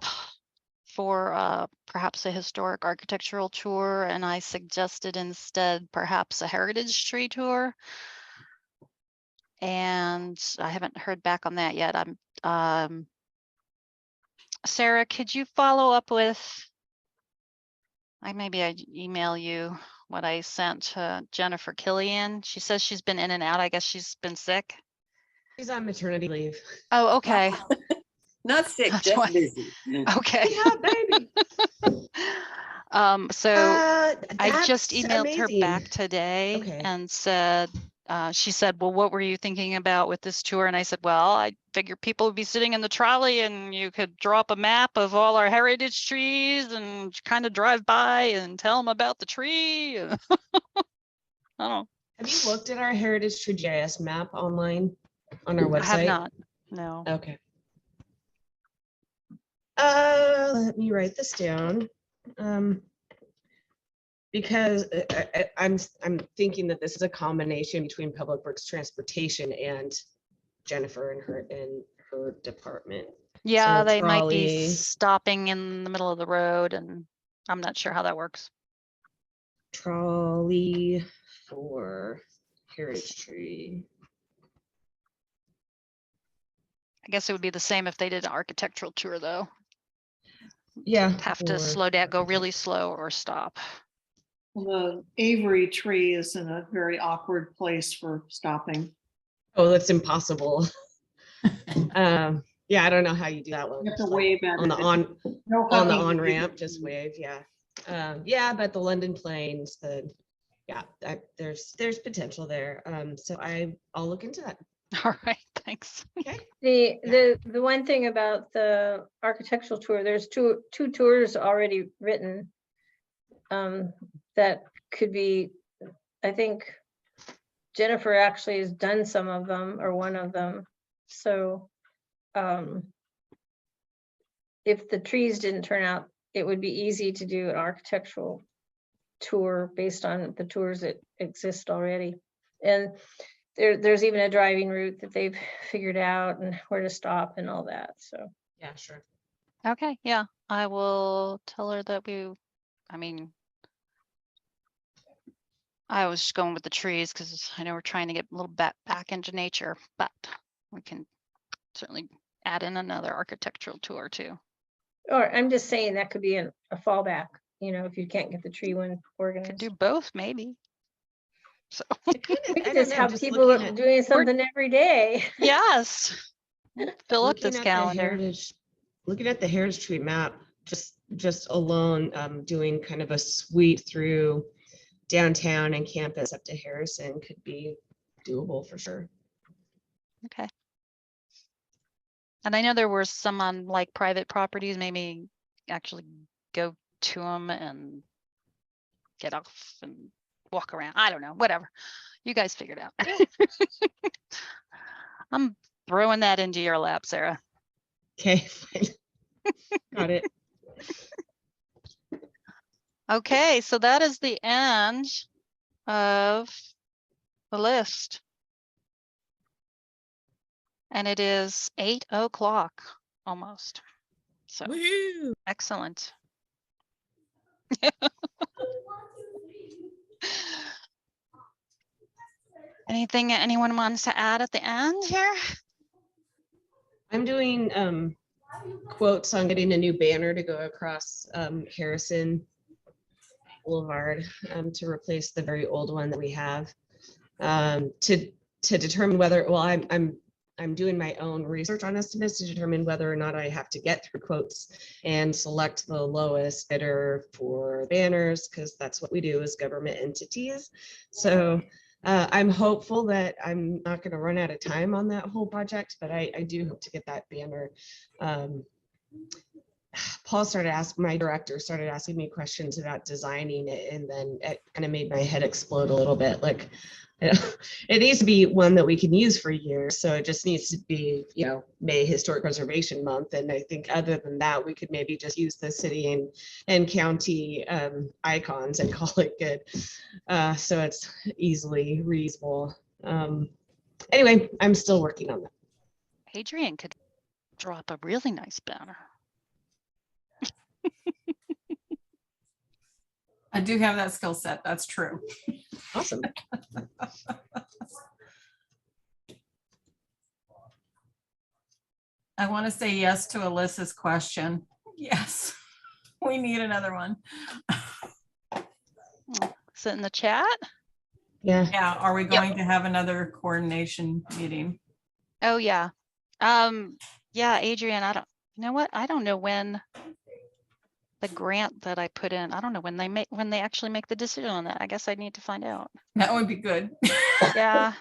for perhaps a historic architectural tour, and I suggested instead perhaps a heritage tree tour. And I haven't heard back on that yet. Sarah, could you follow up with, maybe I email you what I sent to Jennifer Killian. She says she's been in and out. I guess she's been sick. She's on maternity leave. Oh, okay. Not sick, That's just why. busy. Okay. Yeah, baby. So I just That's emailed her amazing. back today Okay. and said, she said, well, what were you thinking about with this tour? And I said, well, I figured people would be sitting in the trolley and you could draw up a map of all our heritage trees and kind of drive by and tell them about the tree. I don't know. Have you looked at our Heritage Tree GIS map online on our website? I have not. No. Okay. Let me write this down. Because I'm thinking that this is a combination between Public Works Transportation and Jennifer and her department. Yeah, So they might be trolley. stopping in the middle of the road, and I'm not sure how that works. Trolley for Heritage Tree. I guess it would be the same if they did an architectural tour, though. Yeah. Have to slow down, go really slow, or stop. The Avery tree is in a very awkward place for stopping. Oh, that's impossible. Yeah, I don't know how you do that one. You have to Just wave at on the it. on hugging. the on ramp, just wave. Yeah. Yeah, but the London Plains, there's potential there. So I'll look into that. All right, thanks. Okay. The one thing about the architectural tour, there's two tours already written. That could be, I think Jennifer actually has done some of them or one of them. So if the trees didn't turn out, it would be easy to do an architectural tour based on the tours that exist already. And there's even a driving route that they've figured out and where to stop and all that. So yeah, sure. Okay, yeah, I will tell her that I was just going with the trees because I know we're trying to get a little back into nature, but we can certainly add in another architectural tour too. or I'm just saying that could be a fallback, if you can't get the tree one organized. Could do both, maybe. So We could just have people doing something every day. yes, fill up Looking this at the calendar. Looking at the Heritage Tree map, just alone, doing kind of a sweep through downtown and campus up to Harrison could be doable for sure. Okay. And I know there were some on like private properties, maybe actually go to them and get off and walk around. I don't know, whatever. You guys figured out. I'm throwing that into your lap, Sarah. Okay, fine. Got it. Okay, so that is the end of the list. And it is 8 o'clock almost. So excellent. Anything anyone wants to add at the end here? I'm doing quotes on getting a new banner to go across Harrison Boulevard to replace the very old one that we have. To determine whether, well, I'm doing my own research on estimates to determine whether or not I have to get through quotes and select the lowest bidder for banners, because that's what we do as government entities. So I'm hopeful that I'm not going to run out of time on that whole project, but I do hope to get that banner my director started asking me questions about designing it, and then it kind of made my head explode a little bit. Like, it needs to be one that we can use for years. So it just needs to be, May Historic Preservation Month. And I think other than that, we could maybe just use the city and county icons and call it good. So it's easily reusable. Anyway, I'm still working on that. Adrian could drop a really nice banner. I do have that skill set. That's true. Awesome. I want to say yes to Alyssa's question. Yes, we need another one. Is it in the chat? Yeah. Yeah. Are we going to have another coordination meeting? Oh, yeah. Yeah, Adrian, you know what? I don't know when the grant that I put in, I don't know when they actually make the decision on that. I guess I need to find out. That would be good. Yeah.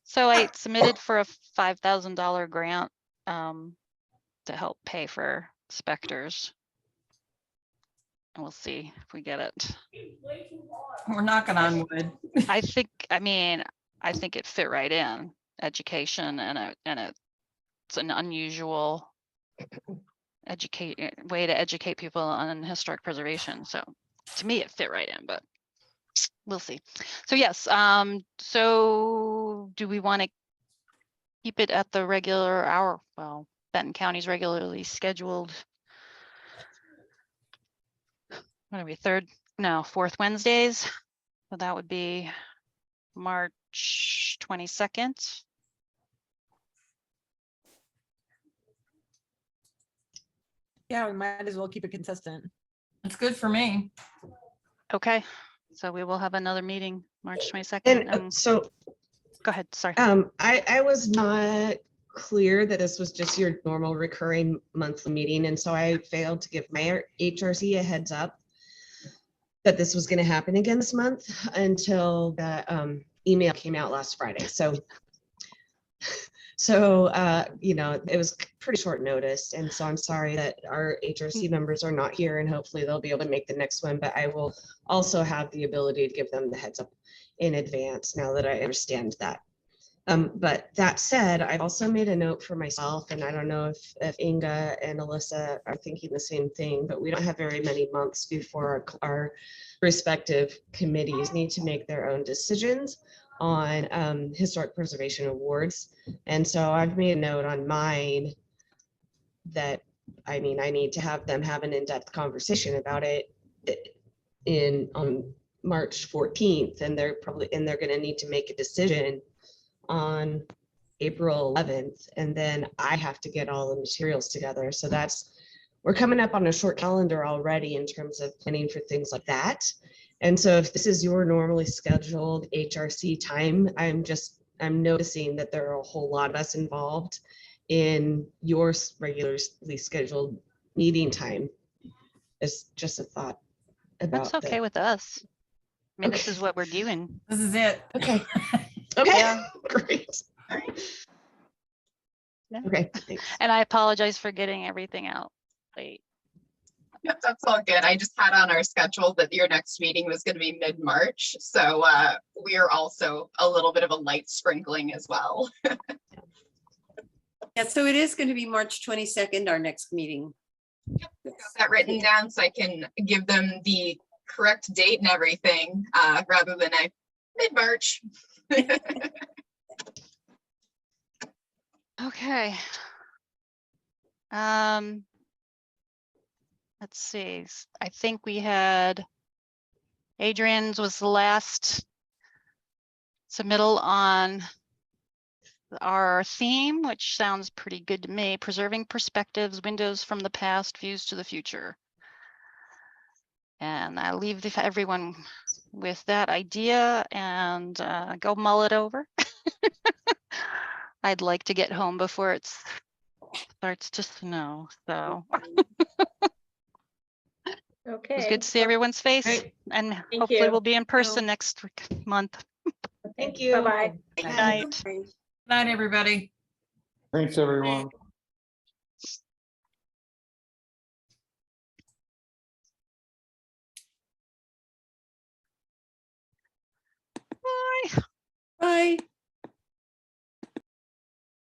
So I submitted for a $5,000 grant to help pay for specters. And we'll see if we get it. We're knocking on wood. I think it fit right in education, and it's an unusual way to educate people on historic preservation. So to me, it fit right in, but we'll see. So yes, so do we want to keep it at the regular hour? Well, Benton County's regularly scheduled. What are we, fourth Wednesdays? So that would be March 22nd. Yeah, we might as well keep it consistent. It's good for me. Okay, so we will have another meeting March 22nd. And so go ahead, sorry. I was not clear that this was just your normal recurring monthly meeting. And so I failed to give my HRC a heads up that this was going to happen again this month until the email came out last Friday. So, it was pretty short notice. And so I'm sorry that our HRC members are not here, and hopefully they'll be able to make the next one, but I will also have the ability to give them the heads up in advance now that I understand that. But that said, I've also made a note for myself, and I don't know if Inga and Alyssa are thinking the same thing, but we don't have very many months before our respective committees need to make their own decisions on historic preservation awards. And so I've made a note on mine that, I need to have them have an in-depth conversation about it on March 14th, and they're going to need to make a decision on April 11th, and then I have to get all the materials together. So we're coming up on a short calendar already in terms of planning for things like that. And so if this is your normally scheduled HRC time, I'm noticing that there are a whole lot of us involved in your regularly scheduled meeting time. It's just a thought about That's okay with us. I mean, this is what we're doing. This is it. Okay. Okay. Yeah. Great. Yeah. Okay. Thanks. And I apologize for getting everything out late. Yep, that's all good. I just had on our schedule that your next meeting was going to be mid-March. So we are also a little bit of a light sprinkling as well. Yeah, so it is going to be March 22nd, our next meeting. Yep, got that written down so I can give them the correct date and everything rather than mid-March. Okay. Let's see. I think we had Adrian's was the last submittal on our theme, which sounds pretty good to me. Preserving perspectives, windows from the past, views to the future. And I leave everyone with that idea and go mull it over. I'd like to get home before it starts to snow. So Okay. it's good to see everyone's face. Great. And Thank hopefully you. we'll be in person next month. Thank you. Bye-bye. Good night. Good night, everybody. Thanks, everyone. Bye.